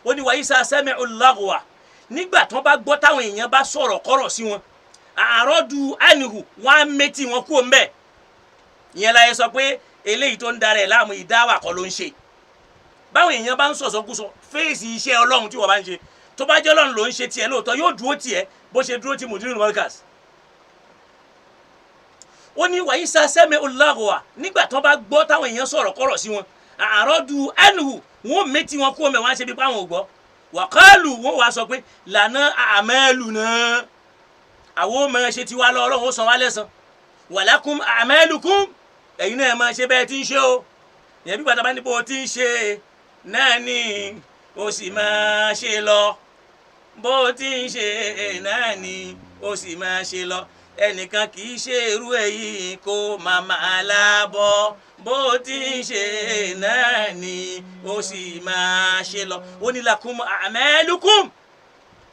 ó ní wa isa sami'u al-laghwa nígbà tí wọ́n bá gbọ́ táwọn èèyàn bá sọ̀rọ̀ kọ́rọ̀ sí wọn àròdù ànihu wọn á méjì wọn kú ń bẹ̀ ìyẹn láyé sọ pé eléyìí tó ń darẹ̀ láàmú ìdáwà kọ́ ló ń ṣe báwọn èèyàn bá ń sọ̀sọ́kúsọ fèsì iṣẹ́ ọlọ́run tí wọ́n bá ń ṣe tó bá jẹ́ ọlọ́run ló ń ṣe tiẹ̀ lóòótọ́ yóò dúró tiẹ̀ bó ṣe dúró ti mùdírù mọ́kàs ó ní wàyí sá sẹ́mi ọláhùwà nígbà tó bá gbọ́ táwọn èèyàn sọ̀rọ̀ kọ́rọ̀ sí wọn àròdù ànihu wọn méjì wọn kú ọmọ wọn á ṣe bí páwọn ò gbọ́ wàkálù wọn wàá sọ pé lànà àmẹ́lù náà àwọn ọmọ ṣe ti wá lọ ọlọ́run ó san wá lẹ́san wàlákùm àmẹ́lùkùm ẹ̀yin náà máa ṣe bẹ́ẹ̀ tí ń ṣe o ìyẹn bí bàtà bá ní bó ti ń ṣe náà ni ó sì máa ṣe lọ bó ti ń ṣe náà ni ó sì máa ṣe lọ ẹnìkan kì í ṣe irú èyí kó máa máa lábọ́ bó ti ń ṣe náà ni ó sì máa ṣe lọ ó ní lakum a'malukum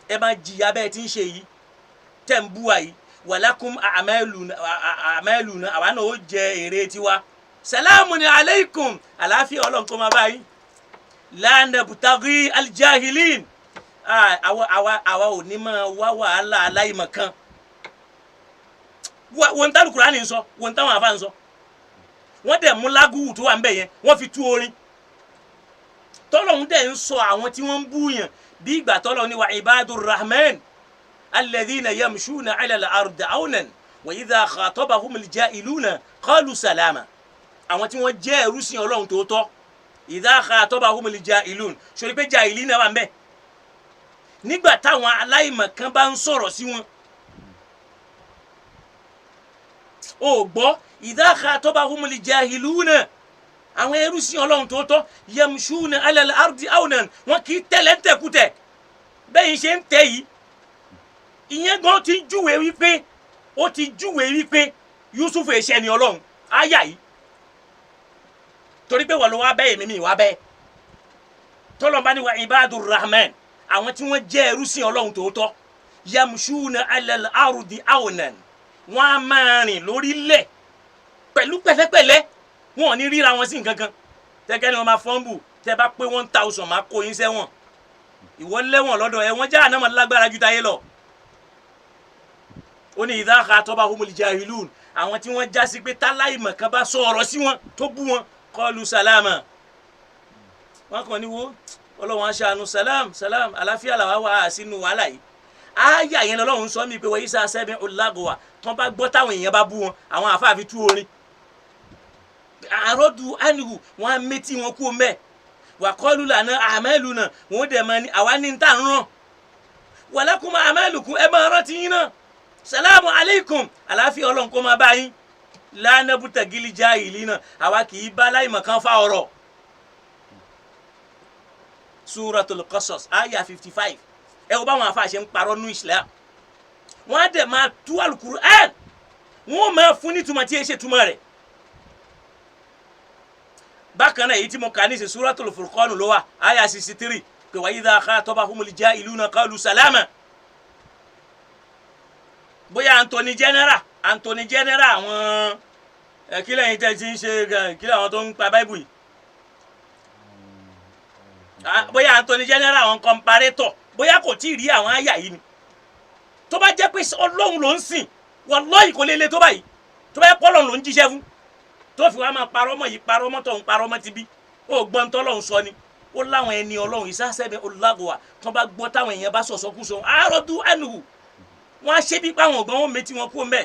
ẹ máa jìyà bẹ́ẹ̀ tí ń ṣe yìí tẹ̀ ń bú wa yìí walakum a'maluna àwa náà ó jẹ èrè tiwa salamun alaykum àlàáfíà ọlọ́run kó máa bá yín la nabtaghi aljahilin àwa ò ní máa wá wàhálà aláìmọ̀kan wọn táwọn Kùránì ń sọ wọn táwọn àfáà ń sọ wọ́n dẹ̀ mú lágùwù tó wà ń bẹ̀ yẹn wọ́n fi tú orin tọ́lọ́hún dẹ̀ ń sọ àwọn tí wọ́n ń búyàn bí ìgbà tọ́lọ́hún ní wa ibadur rahman alladhina yamshuna ala al-ardi awnan wa idha khatabahumul jahiluna qalu salama àwọn tí wọ́n jẹ́ ẹrú sí Ọlọ́run tòótọ́ idha khatabahumul jahilun sori pé jahili náà wà ń bẹ̀ nígbà táwọn aláìmọ̀kan bá ń sọ̀rọ̀ sí wọn ó gbọ́ idha khatabahumul jahiluna àwọn ẹrú sí Ọlọ́run tòótọ́ yamshuna ala al-ardi awnan wọn kì í tẹ̀lé tẹ̀kútẹ̀ bẹ́ẹ̀ ṣe ń tẹ̀ yìí ìyẹn gan ti júwe wípé ó ti júwe wípé Yusuf ẹ̀ṣẹ̀ ni Ọlọ́run áyà yìí torí pé wọ́n ló wá bẹ́ẹ̀ mímí wá bẹ́ẹ̀ tọ́lọ́mbá ní wa ibadur rahman àwọn tí wọ́n jẹ́ ẹrú sí Ọlọ́run tòótọ́ yamshuna ala al-ardi awnan wọ́n á máa rìn lórílẹ̀ pẹ̀lú pẹ̀lẹ́pẹ̀lẹ́ wọn ò ní ríra wọn sí nǹkan kan tẹ́kẹ́ ni wọ́n máa fọ́nbù tẹ́ bá pé 1000 máa kó yín sẹ́wọ̀n ìwọ lẹ́wọ̀n lọ́dọ̀ ẹ̀ wọ́n já àná mọ̀ lágbára ju táyé lọ. ó ní idha khatabahumul jahilun àwọn tí wọ́n já sí pé táláìmọ̀ kan bá sọ ọ̀rọ̀ sí wọn tó bú wọn qalu salama wọn kàn ní wo ọlọ́wọ́n aṣáánu salam àlàáfíà làwa wà sínú wàhálà yìí ááyà yẹn lọ́lọ́run sọ mí pé wọ́n yí sá sẹ́bìn ọ̀làgọ̀wà tán bá gbọ́ táwọn èèyàn bá bú wọn àwọn àfáàfi tú orin àròdù ànihu wọn á méjì wọn kú mẹ́ wàkọ́lù lànà àmẹ́lù náà wọn dẹ̀ máa ní àwa ní ta ń ràn walakum a'malukum ẹ máa rántí yín náà salamu alaykum àlàáfíà ọlọ́run kó máa bá yín la nabtagil jahilina àwa kì í bá láìmọ̀ kan fa ọ̀rọ̀ suratul qasas aya 55 ẹ wo báwọn afa ṣe ń parọ́ nú Islam wọ́n á dẹ̀ máa tú Al-Qur'an wọ́n máa fún ní túmọ̀ tí ẹ ṣe túmọ̀ rẹ̀ bákan náà èyí tí mo kà ní sí suratul Furqan ló wà aya 63 pé wa idha khatabahumul jahiluna qalu salama bóyá Anthony General àwọn kílẹ̀ yìí tẹ́ ti ń ṣe kílẹ̀ àwọn tó ń pa báìbù yìí bóyá Anthony General àwọn comparator bóyá kò tí ì rí àwọn àyà yìí ni tó bá jẹ́ pé Ọlọ́run ló ń sìn wallahi kò lè le tó báyìí tó bá yẹ pé Ọlọ́run ló ń jíṣẹ́ fún tó fi wá máa parọ́ mọ́ yìí parọ́ mọ́ tọ̀hún parọ́ mọ́ ti bí ó gbọ́n tọ́lọ́run sọ ni ó láwọn ẹni Ọlọ́run ìsásẹ́bẹ̀ ọlágọ̀wà tó bá gbọ́ táwọn èèyàn bá sọ̀sọ́kúsọ àròdù ànihu wọ́n á ṣe bí páwọn ọ̀gbọ́n wọn méjì wọn kú mẹ́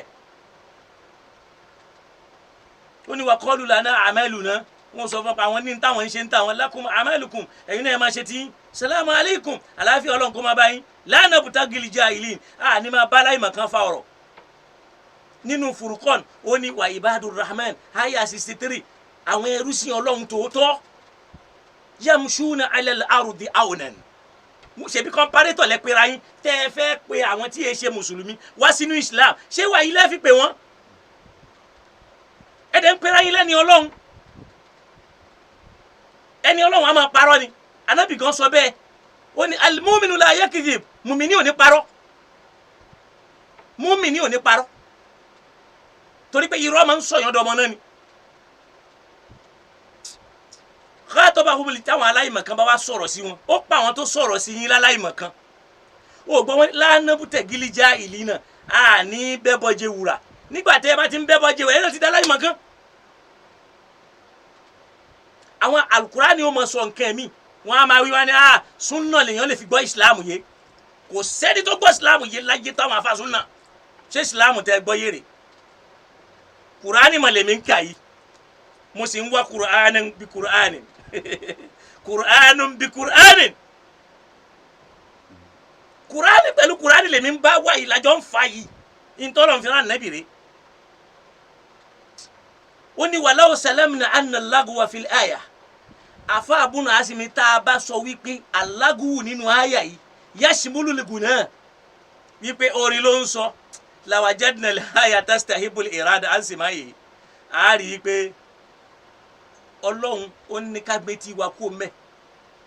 ó ní wa qalu lana a'maluna wọn sọ fún àwọn ní táwọn ń ṣe ń táwọn lakum a'malukum ẹ̀yin náà máa ṣe tí salamu alaykum àlàáfíà Ọlọ́run kó máa bá yín la nabtagil jahilin ní máa bá láìmọ̀ kan fa ọ̀rọ̀ nínú Furqan ó ní wa ibadur rahman aya 63 àwọn ẹrú sí Ọlọ́run tòótọ́ yamshuna ala al-ardi awnan ṣebí comparator lẹ pera yín tẹ́ ẹ fẹ́ pe àwọn tí ẹ ṣe mùsùlùmí wá sínú Islam ṣé wà yìí lẹ́ fi pè wọ́n ẹ̀dẹ̀ ń pera yín lẹ́ni Ọlọ́run ẹni Ọlọ́run a máa parọ́ ni Ànábì gan sọ bẹ́ẹ̀ ó ní al-mu'minu la yakdhib mùmíní ò ní parọ́ mùmíní ò ní parọ́ torí pé irọ́ máa ń sọ̀yàn dọmọ náà ni khataba humul táwọn aláìmọ̀kan bá wá sọ̀rọ̀ sí wọn ó pa àwọn tó sọ̀rọ̀ sí yín láláìmọ̀kan ó gbọ́ wọn lánàbùtẹ̀ gílíjà ìlí náà a ní bẹ́bọ̀jẹ̀ wúrà nígbà tẹ́ ẹ bá ti ń bẹ́bọ̀jẹ̀ wúrà ẹ náà ti dá láì mọ̀ kán. àwọn alukurani ó mọ sọ nǹkan mi wọn a máa wí wá ní súnà lèèyàn lè fi gbọ́ ìsìláàmù yé kò sẹ́ni tó gbọ́ ìsìláàmù yé láyé táwọn afa súnà ṣé ìsìláàmù tẹ́ gbọ́ yére kurani mọ̀ lèmi ń kà yìí mo sì ń wá kurani bí kurani kurani bí kurani kurani pẹ̀lú kurani lèmi ń bá wá yìí lájọ́ ń fa yìí ìtọ́lọ̀ ń fi rán nàbì rè ó ní wàláwò sàlámù anna lagwa fil aya afa abuna asimi tá a bá sọ wípé alágùwù nínú àyà yìí yashimulu ligun náà wípé orin ló ń sọ lawajadna al-aya tastahibul irada ansima yìí a rí i pé ọlọ́run ó ní ká gbé tiwa kó mẹ́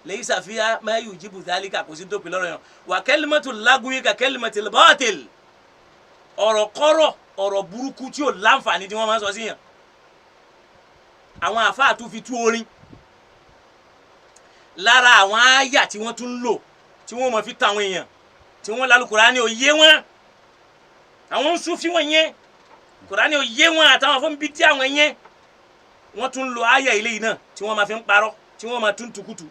lẹ́yìn sàfihàn máa yù jíbù dálíkà kò sí dópin lọ́rọ̀ yẹn wà kẹ́límọ́tò lágùwì kà kẹ́límọ́tò bọ́ọ̀tìl ọ̀rọ̀ kọ́rọ̀ ọ̀rọ̀ burúkú tí ò láǹfààní tí wọ́n máa ń sọ sí yàn àwọn àfáà tún fi tú orin lára àwọn àyà tí wọ́n tún ń lò tí wọ́n mọ̀ fi ta àwọn èèyàn tí wọ́n lálù Kùránì ò yé wọn àwọn ń sún fí wọn yẹn Kùránì ò yé wọn àtàwọn fún bí tí àwọn yẹn wọ́n tún lo àyà ilé yìí náà tí wọ́n máa fi ń parọ́ tí wọ́n máa tún tukutu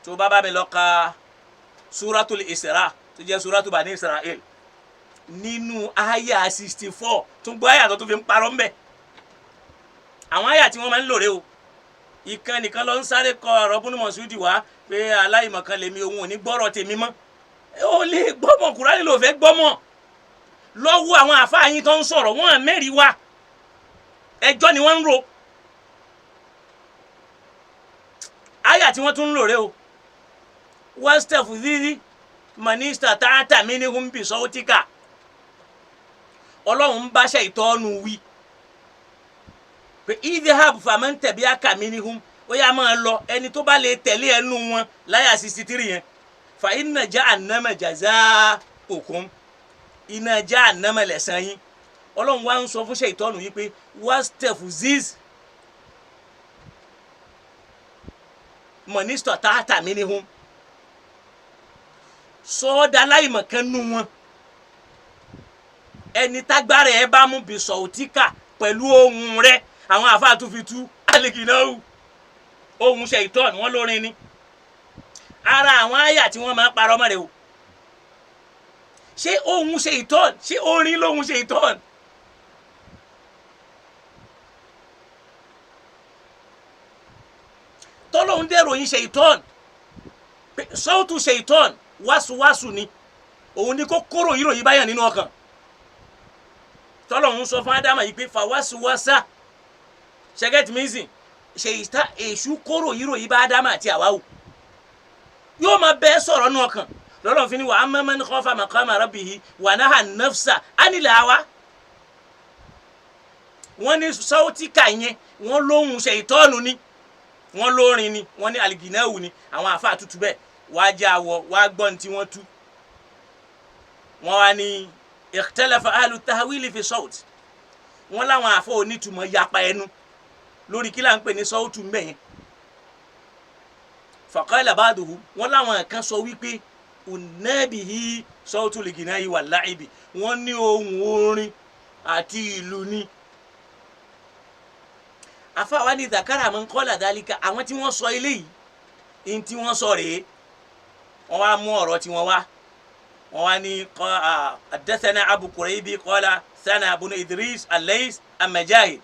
tó bá bá mi lọ ka Suratul Isra tó jẹ́ Suratu Bani Israel nínú àyà 64 tún gbọ́ àyà tó fi ń parọ́ ń bẹ̀ àwọn àyà tí wọ́n máa ń lò rè o ìkan nìkan ló ń sáré kọ ọ̀rọ̀ Bùnú Mọ̀súdì wá pé aláìmọ̀kan lèmi òun ò ní gbọ́rọ̀ tèmi mọ́ ó lè gbọ́mọ̀ Kùránì ló fẹ́ gbọ́mọ̀ lọ́wọ́ àwọn àfáà yín tó ń sọ̀rọ̀ wọ́n mẹ́rin wá ẹjọ́ ni wọ́n ń ro àyà tí wọ́n tún ń lò rè o wọ́stẹ̀fù dídí mọ̀nísítà táàtà mí ní hùmbì sọ́wọ́tìkà ọlọ́run ń bá ṣe ìtọ́nu wí pé idhab faman tabi'aka minhum ó yá máa lọ ẹni tó bá lè tẹ̀lé ẹnu wọn láyà 63 yẹn fa inna jahannama jazaukum iná jahannama lẹ̀san yín ọlọ́run wá ń sọ fún ṣètọ́nù yìí pé wastafziz mọ̀nísítọ̀ táàtà minhum sọ́ọ́dà láìmọ̀kan nù wọn ẹni tágbára ẹ bá mú bìsọ̀ òtíkà pẹ̀lú ohun rẹ̀ àwọn àfáà tún fi tú alìkìnáwó ohun ṣèitán wọn lórin ni ara àwọn àyà tí wọ́n máa ń parọ́ mọ́ rẹ̀ o ṣé ohun ṣèitán ṣé orin lóhun ṣèitán tọ́lọ́hun dẹ̀rọ yín ṣèitán sọ́ọ̀tù ṣèitán wáṣuwáṣu ni òun ni kó kóró yìí báyàn nínú ọkàn tọ́lọ́hun sọ fún Ádámà yìí pé fàwáṣuwáṣá ṣẹgẹtì mísìn ṣe ìta èṣù kóró yìí bá Ádámà àti Háwà yóò máa bẹ́ẹ̀ sọ̀rọ̀ nù ọkàn lọ́lọ́run fi ni wa amma man khafa maqama rabbihi wa naha an-nafsa anil hawa wọ́n ní sọ́ọ́tìkà yẹn wọ́n lóhun ṣe ìtọ́nu ni wọ́n lórin ni wọ́n ní alìgìnáwù ni àwọn àfáà tútù bẹ́ẹ̀ wàá jẹ́ àwọ̀ wàá gbọ́n tí wọ́n tú wọ́n wá ní ikhtalafa ahlu tahwili fi sawt wọ́n láwọn àfọ̀ onítùmọ̀ yapa ẹnu lórí kí là ń pè ní sọ́ọ̀tù mbẹ̀yẹn faqala ba'duhum wọ́n láwọn kan sọ wípé unabihi sọ́ọ̀tù lìgìnáyì wà láìbì wọ́n ní ohun orin àti ìlú ni àfáà ní zakara man qala dhalika àwọn tí wọ́n sọ eléyìí in tí wọ́n sọ rèé wọ́n wá mú ọ̀rọ̀ tí wọ́n wá ní haddathana Abu Kuraybi qala sana ibn Idris al-Lays al-Majahid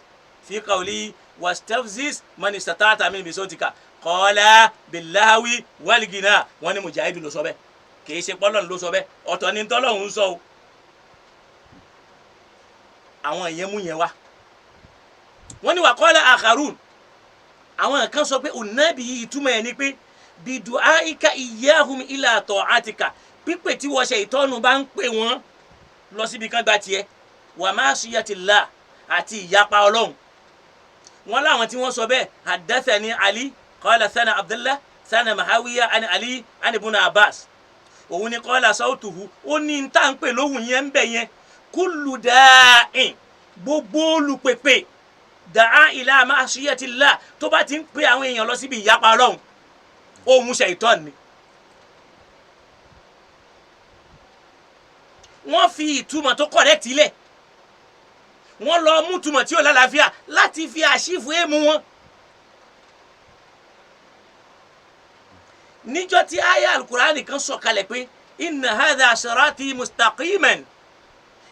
fi qawli wastafziz man istata'ta min bisotika qala billahi wal ghina wọ́n ní Mujahid ló sọ bẹ́ẹ̀ kìí ṣe pọ́lọ́n ló sọ bẹ́ẹ̀ ọ̀tọ̀ ni tọ́lọ́hun ń sọ o àwọn ìyẹn mú yẹn wá wọ́n ní wa qala akharun àwọn kan sọ pé unabi yìí túmọ̀ ẹ̀ ni pé bidu'aika iyyahum ila ta'atika pípè tí wọ́n ṣe ìtọ́nu bá ń pè wọ́n lọ síbi kan gba tiẹ̀ wa ma'siyatillah àti ìyapa ọlọ́run wọ́n láwọn tí wọ́n sọ bẹ́ẹ̀ haddathani Ali qala sana Abdullah sana Muawiya ani Ali ani ibn Abbas òun ni qala sawtuhu ó ní ń tà ń pè lóhùn yẹn ń bẹ̀ yẹn kullu da'in gbogbo olùpèpè da'a ila ma'siyatillah tó bá ti ń pè àwọn èèyàn lọ síbi ìyapa ọlọ́run ohun ṣàìtán ni wọ́n fi ìtumọ̀ tó correct ilẹ̀ wọ́n lọ mú ìtumọ̀ tí ò lálàáfíà láti fi àṣìfù èèmù wọn. níjọ́ tí aya alukurani kan sọ̀kalẹ̀ pé inna hadha sirati mustaqiman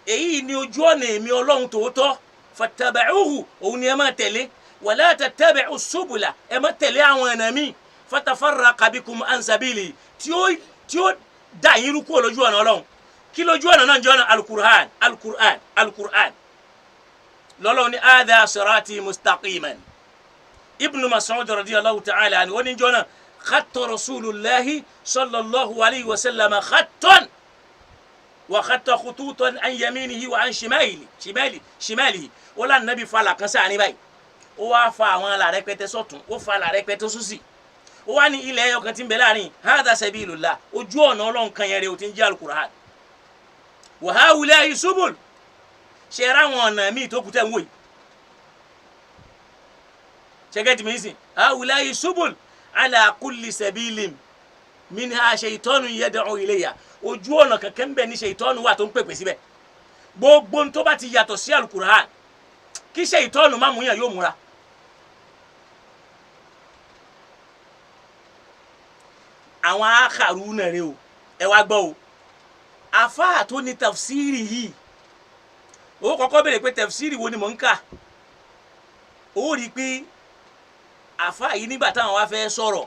èyí ni ojú ọ̀nà èmi ọlọ́run tòótọ́ fattaba'uhu òun ni ẹ máa tẹ̀lé wala tattabi'u subula ẹ máa tẹ̀lé àwọn ọ̀nà mi fatafarraqa bikum an sabili tí ó dá yín rú kúrò lójú ọ̀nà ọlọ́run kí lójú ọ̀nà náà jẹ́ ọ̀nà alukur'an lọ́lọ́run ní hadha sirati mustaqiman. ibnu Mas'ud radiyallahu ta'ala anhu ní jọ́nà خط رسول الله صلى الله عليه وسلم خطا وخط خطوطا عن يمينه وعن شماله ولا النبي فلا كان ساني باي ó wá fa àwọn ala rẹpẹtẹ sọ́tún ó fa ala rẹpẹtẹ sósì ó wá ní ilẹ̀ ẹyọ kan tí ń bẹ láàrin hadha sabilullah ojú ọ̀nà Ọlọ́run kan yẹn rẹ ó ti ń jẹ́ alukur'an wa haula'i subul ṣe ra àwọn ọ̀nà míì tó kù tẹ̀ ń wò yìí ṣẹ́gẹ́tì mi sìn haula'i subul ala kulli sabilin minha shaytanun yad'u ilayha ojú ọ̀nà kankan bẹ ní ṣèitọ́nù wà tó ń pèpè síbẹ̀ gbogbo tó bá ti yàtọ̀ sí alukur'an kí ṣèitọ́nù má mú yàn yóò múra. àwọn akàrú náà rè o ẹ wá gbọ́ o àfáà tó ní tafsiri yìí ó kọ́kọ́ béèrè pé tafsiri wo ni mò ń kà ó rí i pé àfáà yìí nígbà táwọn wá fẹ́ sọ̀rọ̀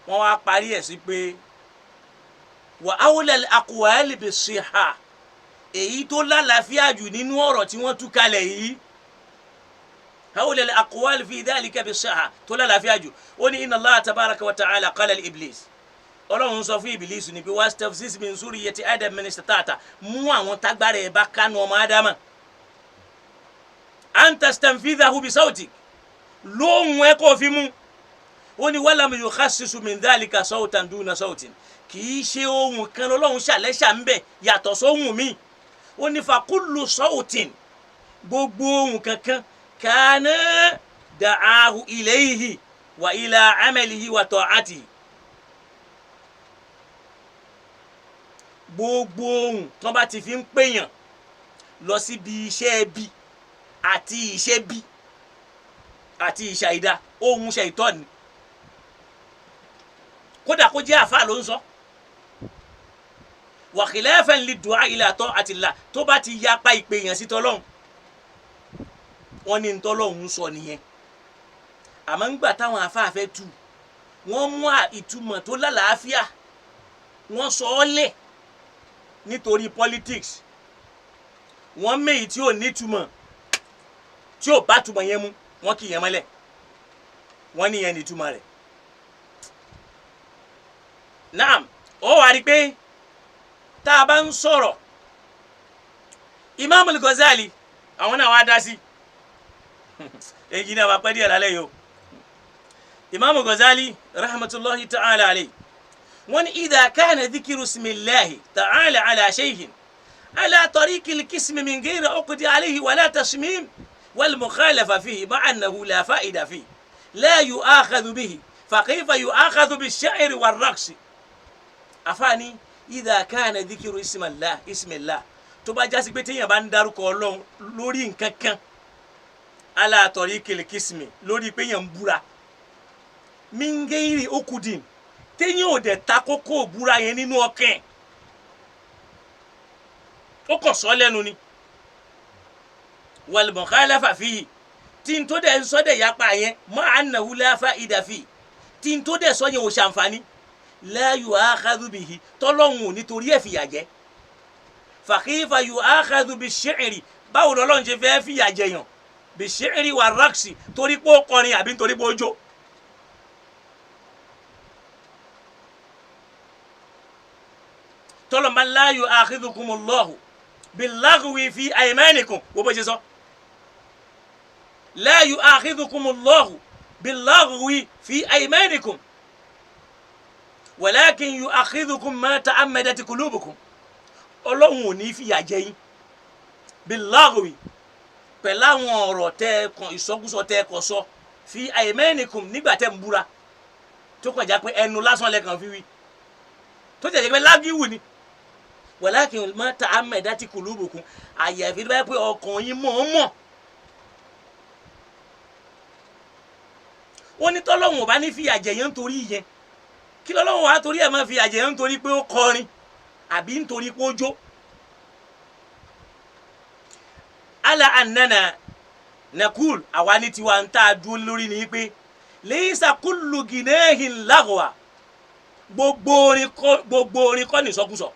wọ́n wá parí ẹ̀ sí pé wa awlal aqwali bis-sihha èyí tó lálàáfíà jù nínú ọ̀rọ̀ tí wọ́n tú kalẹ̀ yìí awlal aqwali fi dhalika bis-sihha tó lálàáfíà jù ó ní inna Allah tabaraka wa ta'ala qala li iblis ọlọ́run sọ fún iblis ní pé wastafziz min zurriyyati adam man istata'ta mú àwọn tágbára ẹ̀ bá kánú ọmọ ádámà an tastanfidhahu bi sawtik lóhùn ẹ kó fi mú ó ní walam yukhassisu min dhalika sawtan duna sawtin kì í ṣe ohun kan lọ́lọ́run ṣàlẹ́ṣà ń bẹ̀ yàtọ̀ sóhùn mi ó ní fa kullu sawtin gbogbo ohun kankan kana da'ahu ilayhi wa ila amalihi wa ta'atihi gbogbo ohun tó bá ti fi ń pèyàn lọ síbi iṣẹ́ bí àti iṣẹ́ bí àti ìṣàìdá ohun ṣàìtọ́ ni kódà kó jẹ́ àfáà ló ń sọ wa khilafan lid-du'a ila ta'atillah tó bá ti yapa ìpèyàn sí tọ́lọ́hun wọ́n ní tọ́lọ́hun sọ nìyẹn àmọ́ ńgbà táwọn àfáà fẹ́ tú wọ́n mú ìtumọ̀ tó lálàáfíà wọ́n sọ ọ́ lẹ̀ nítorí politics wọ́n méyì tí ò nítumọ̀ tí ò bá túmọ̀ yẹn mú wọ́n kì í yẹn mọ́lẹ̀ wọ́n ní yẹn ní túmọ̀ rẹ̀. naam ó wá rí pé tá a bá ń sọ̀rọ̀ Imam al-Ghazali àwọn náà wá dá sí èyí náà wá pẹ́ díẹ̀ lálẹ́ yìí o Imam al-Ghazali rahmatullahi ta'ala alayhi wọ́n ní idha kana dhikru ismillahi ta'ala ala shay'in ala tariqil qismi min ghayri uqdi alayhi wala tasmim والمخالفة فيه مع أنه لا فائدة فيه لا يؤاخذ به فكيف يؤاخذ بالشعر والرقص أفاني إذا كان ذكر اسم الله تبا جاسك بتين يبان دارك الله لوري نككن على طريق القسم لوري بين ينبورا من غير أكودين تنيو de takoko búra yẹn nínú ọkàn ó kàn sọ lẹ́nu ni والمخالفة فيه tin tó dẹ̀ sọ dẹ̀ yapa yẹn مع أنه لا فائدة فيه tin tó dẹ̀ sọ yẹn ò ṣàǹfààní لا يؤاخذ به tọ́lọ́hun nítorí ẹ̀ fìyà jẹ فكيف يؤاخذ بالشعر báwo lọ́lọ́run ṣe fẹ́ fìyà jẹ yàn بالشعر والرقص torí pé ó kọrin àbí torí pé ó jó. tọ́lọ́mọ لا يؤاخذكم الله باللغو في أيمانكم wo bó ṣe sọ لا يؤاخذكم الله باللغو في أيمانكم ولكن يؤاخذكم ما تعمدت قلوبكم Ọlọ́hun ò ní fìyà jẹ yín باللغو pẹ̀lú àwọn ọ̀rọ̀ tẹ́ kan ìsọkúsọ tẹ́ kọ sọ في أيمانكم nígbà tẹ́ ń búra tó kàn já pé ẹnu lásán lẹ́kàn fi wí tó tẹ̀ jẹ́ pé lágíwù ni walakin ma ta'ammadati qulubukum àyàfi bá pé ọkàn yín mọ̀ ó ní tọ́lọ́hun ò bá ní fi àjẹyàn nítorí yẹn kí lọ́lọ́hun wá torí ẹ̀ máa fi àjẹyàn nítorí pé ó kọrin àbí nítorí pé ó jó. ala annana nakul àwa ní tiwa ń tá a dúró lórí ni pé laysa kullu ginahin laghwa gbogbo orin kọ́ ní ìsọkúsọ.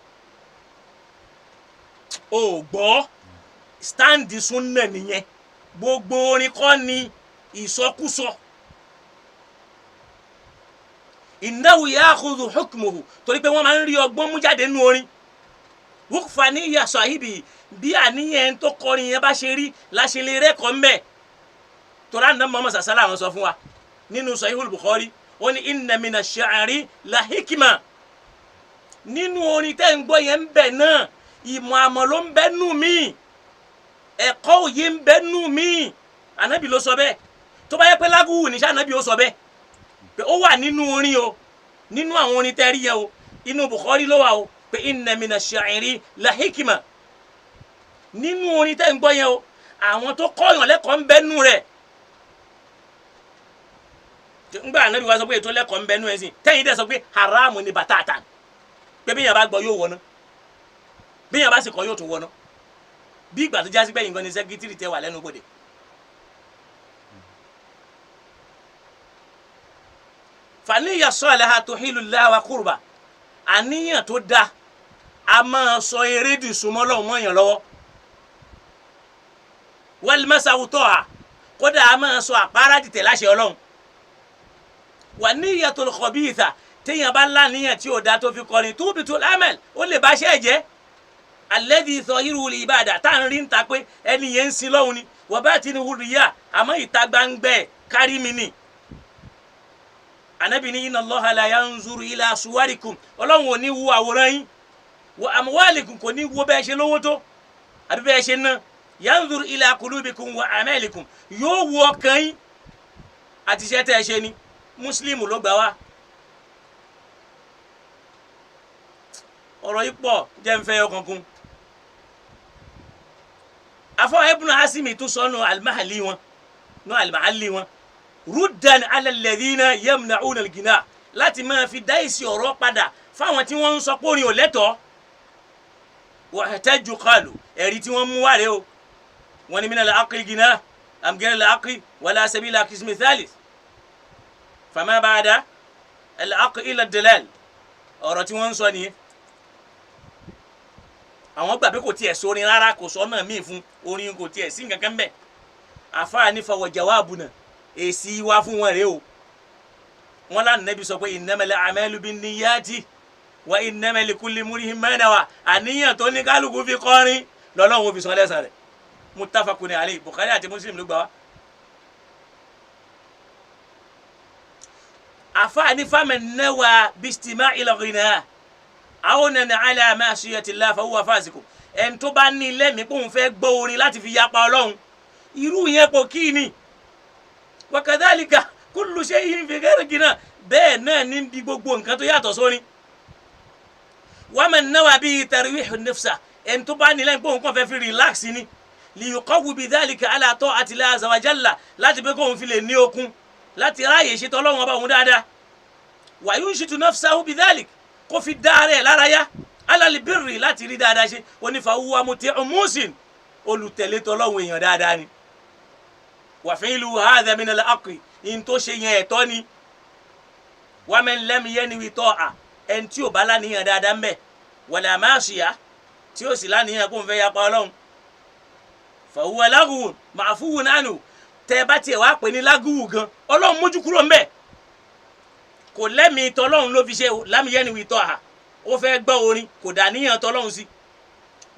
o gbọ́ stáǹdì súnnà nìyẹn gbogbo orin kọ́ ní ìsọkúsọ. innahu ya'khudhu hukmuhu torí pé wọ́n máa ń rí ọgbọ́n mú jáde nínú orin wúkfà ní ìyá sahibi bí àníyàn tó kọrin yẹn bá ṣe rí láṣẹ lè rẹ́kọ̀ọ́ ń bẹ̀ torí àná Muhammad sàṣálà àwọn sọ fún wa nínú Sahihul Bukhari ó ní inna mina shi'ri la hikima nínú orin tẹ́ ń gbọ́ yẹn ń bẹ̀ náà ìmọ̀ àmọ̀ ló ń bẹ nù mí ẹ̀kọ́ òye ń bẹ nù mí ànábì ló sọ bẹ́ẹ̀ tó bá yẹ pé lágùwù níṣẹ́ ànábì ó sọ bẹ́ẹ̀ pé ó wà nínú orin o nínú àwọn orin tẹ́ rí yẹn o inú Bukhari ló wà o pé inna mina shi'ri la hikima nínú orin tẹ́ ń gbọ́ yẹn o àwọn tó kọ́yàn lẹ́kọ̀ọ́ ń bẹ nù rẹ̀ ngbà ànábì wa sọ pé ètò lẹ́kọ̀ọ́ ń bẹ nù ẹ̀ sìn tẹ́yìn dẹ̀ sọ pé haramu ni bàtàtà pé bí yẹn bá gbọ́ yóò wọná bí yẹn bá sì kọ́ yóò tún wọná bí ìgbà tó jásí pé yìí gan ni sẹ́kítírì tẹ́ wà lẹ́nu gbòde. fàníyà saliha tuhilu llaha wa qurba àníyàn tó dáa a máa sọ eré di súnmọ́ lọ́wọ́ mọ́yàn lọ́wọ́ wal masawu toha kódà a máa sọ àpárá dìtẹ̀ láṣẹ Ọlọ́run wà níyàtul khabitha téèyàn bá láníyàn tí ò dá tó fi kọrin tubitul amal ó lè bá ṣe jẹ́ alladhi zahiruhu ibada tá à ń rí ń ta pé ẹni yẹn ń sin lọ́hùn ni wa batinuhu riya àmọ́ ìta gbangba kárí mi ni. Ànábì ní inna Allaha la yanzuru ila suwarikum Ọlọ́run ò ní wo àwòrán yín wa amwalikum kò ní wo bẹ́ẹ̀ ṣe lówó tó àbí bẹ́ẹ̀ ṣe ná yanzuru ila qulubikum wa amalikum yóò wo ọkàn yín àti iṣẹ́ tẹ́ ẹ ṣe ni. Muslimu ló gbà wá ọ̀rọ̀ yìí pọ̀ jẹ́ ń fẹ́ yọ kankan. afọ Ibn Hasimi tún sọnù al-Mahalli wọn ruddan ala alladhina yamna'una al-ghina láti máa fi dá ìsì ọ̀rọ̀ padà fáwọn tí wọ́n ń sọ pé orin ò lẹ́tọ̀ọ́. wa ihtajju qalu ẹ̀rí tí wọ́n mú wá rèé o wọ́n ní min al-aqli ghina am ghayra al-aqli wala sabila qismi thalith fama ba'da al-aqli ila ad-dalal ọ̀rọ̀ tí wọ́n ń sọ nìyẹn. àwọn gbà pé kò tiẹ̀ sórin rárá kò sọ́nà míì fún orin kò tiẹ̀ sí nǹkan kan bẹ́ẹ̀. àfáà ní fa wa jawabuna èsì wá fún wọn rèé o. wọn lánàá Nábì sọ pé innamal a'malu binniyati wa innamal likulli imri'in ma nawa àníyàn tó ní kálukú fi kọrin lọ́lọ́run fi sọ lẹ́san rẹ̀. muttafaqun alayhi Bukhari àti Muslim ló gbà wá. àfáà ní faman nawa bistima'il ghina awnan ala ma'siyati Allah fa huwa fasiq ẹni tó bá ní lẹ́mìí pé òun fẹ́ gbọ́ orin láti fi yapa Ọlọ́run irú yẹn kò kí ni. wa kadhalika kullu shay'in fi ghayri ghina bẹ́ẹ̀ náà ní bí gbogbo nǹkan tó yàtọ̀ sórin. wa man nawa bihi tarwihu nafsa ẹni tó bá ní lẹ́mìí pé òun kàn fẹ́ fi relax ni li yuqawwi bidhalika ala ta'ati Allah azza wa jalla láti pé kóun fi lè ní okun láti ráàyè ṣètò Ọlọ́run ọba òun dáadáa. wa yunshitu nafsahu bidhalik kó fi dáre lára yá alali birri láti rí dáadáa ṣe onífà wúwa muti'un musin olùtẹ̀lé tọlọ́hun èèyàn dáadáa ni. wa fi'lu hadha min al-haqqi in tó ṣe yẹn ẹ̀tọ́ ni. wa man lam yanwi ta'a ẹni tí ò bá láníyàn dáadáa ń bẹ̀ wala ma'siyah tí ó sì láníyàn kó ń fẹ́ yapa Ọlọ́run fa huwa laghwun ma'fuwun anhu tẹ́ bá tiẹ̀ wá pè ní lágùwù gan Ọlọ́run mójú kúrò ń bẹ̀ kò lẹ́mìí tọlọ́run ló fi ṣe lámìyẹ́ni wì tọ́ ha ó fẹ́ gbọ́ orin kò dàníyàn tọlọ́run sí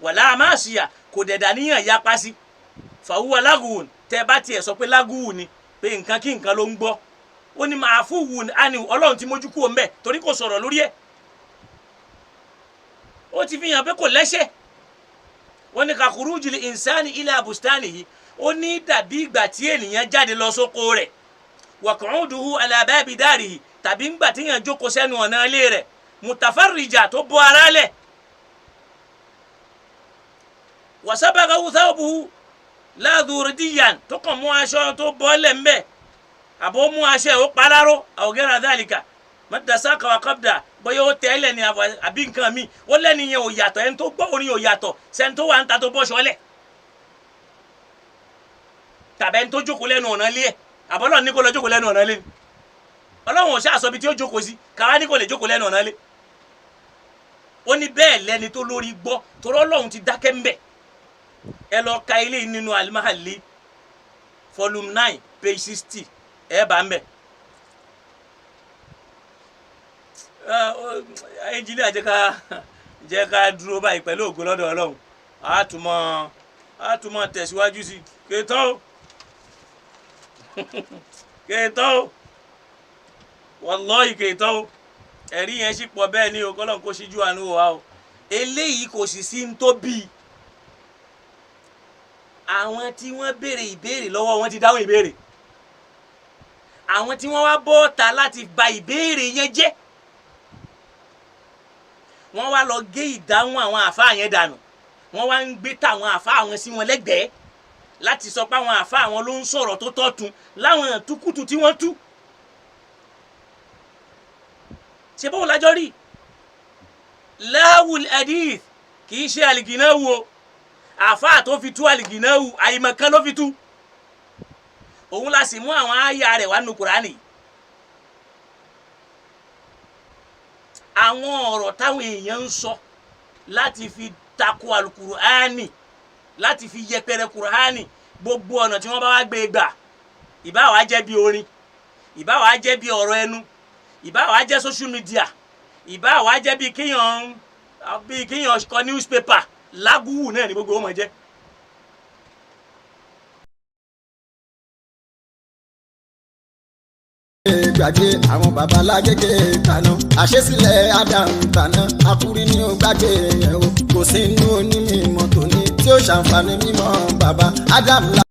wàlá ma'siyah kò dẹ̀ dàníyàn yapa sí fàwùwà lágùwùn tẹ́ bá tiẹ̀ sọ pé lágùwù ni pé nǹkan kí nǹkan ló ń gbọ́ ó ní ma'fuwun anhu Ọlọ́run ti mójú kúrò ń bẹ̀ torí kò sọ̀rọ̀ lórí ẹ̀ ó ti fi hàn pé kò lẹ́ṣẹ̀ wọ́n ní ka khurujil insani ila bustanihi ó ní dàbí ìgbà tí ènìyàn jáde lọ sóko rẹ̀ wa qu'uduhu ala babi darihi tàbí ńgbà tí yàn jókòó sẹ́nu ọ̀nà ilé rẹ̀ mutafarrija tó bọ́ ara lẹ̀ wasabagahu thawbuhu la dhurdiyan tó kàn mú aṣọ tó bọ́lẹ̀ ń bẹ̀ àbó mú aṣọ ẹ̀ ó paláró aw ghayra dhalika madasaka wa qabda bóyá ó tẹ́lẹ̀ ní àbí nǹkan mi ó lẹ́ni yẹn ò yàtọ̀ ẹni tó gbọ́ orin ò yàtọ̀ sẹ́ni tó wà ń ta tó bọ́ ṣọlẹ̀ tàbí ẹni tó jókòó lẹ́nu ọ̀nà lé ẹ̀ àbọ́lọ́ ní kó lọ jókòó lẹ́nu ọ̀nà lé ni ọlọ́run ò ṣàṣọ bí tí ó jókòó sí káwá ní kó lè jókòó lẹ́nu ọ̀nà lé ó ní bẹ́ẹ̀ lẹ́ni tó lórí gbọ́ torí ọlọ́run ti dákẹ́ ń bẹ̀ ẹ lọ ka ilé nínú Al-Mahalli volume 9 page 60 ẹ bá ń bẹ̀ ẹnjìnìá jẹ́ ká dúró báyìí pẹ̀lú ògo lọ́dọ̀ ọlọ́run á túmọ̀ tẹ̀síwájú sí kéétọ́ kéétọ́ wallahi kéétọ́ ẹ̀rí yẹn sì pọ̀ bẹ́ẹ̀ ni o kọ́lọ́n kó ṣíjú àánú wa o eléyìí kò sì sí ń tó bí àwọn tí wọ́n béèrè ìbéèrè lọ́wọ́ wọn ti dáhùn ìbéèrè àwọn tí wọ́n wá bọ́ọ̀ta láti ba ìbéèrè yẹn jẹ́ wọ́n wá lọ gé ìdáhùn àwọn àfáà yẹn dànù wọ́n wá ń gbé tàwọn àfáà wọn sí wọn lẹ́gbẹ̀ẹ́ láti sọ pé àwọn àfáà wọn ló ń sọ̀rọ̀ tó tọ́tun láwọn túkùtù tí wọ́n tú ṣe bóun lájọ́ rí láwùl hadith kì í ṣe àlìgìnáwù o àfáà tó fi tú àlìgìnáwù àyìmọ̀kan ló fi tú òun la sì mú àwọn àyà rẹ̀ wá nínú Kùránì àwọn ọ̀rọ̀ táwọn èèyàn ń sọ láti fi tako Al-Kùránì láti fi yẹpẹrẹ Kùránì gbogbo ọ̀nà tí wọ́n bá wá gbé gbà ìbá wá jẹ́ bí orin ìbá wá jẹ́ bí ọ̀rọ̀ ẹnu ìbá wá jẹ́ social media ìbá wá jẹ́ bí kéèyàn kọ newspaper lágùwù náà ni gbogbo wọn jẹ́. gbàgbé àwọn babalágége tàná àṣesílẹ̀ Ádámù tàná akúrí ní ó gbàgbé yẹn o kò sí inú onímọ̀ tòní tí ó ṣàǹfààní mímọ́ bàbá Ádámù.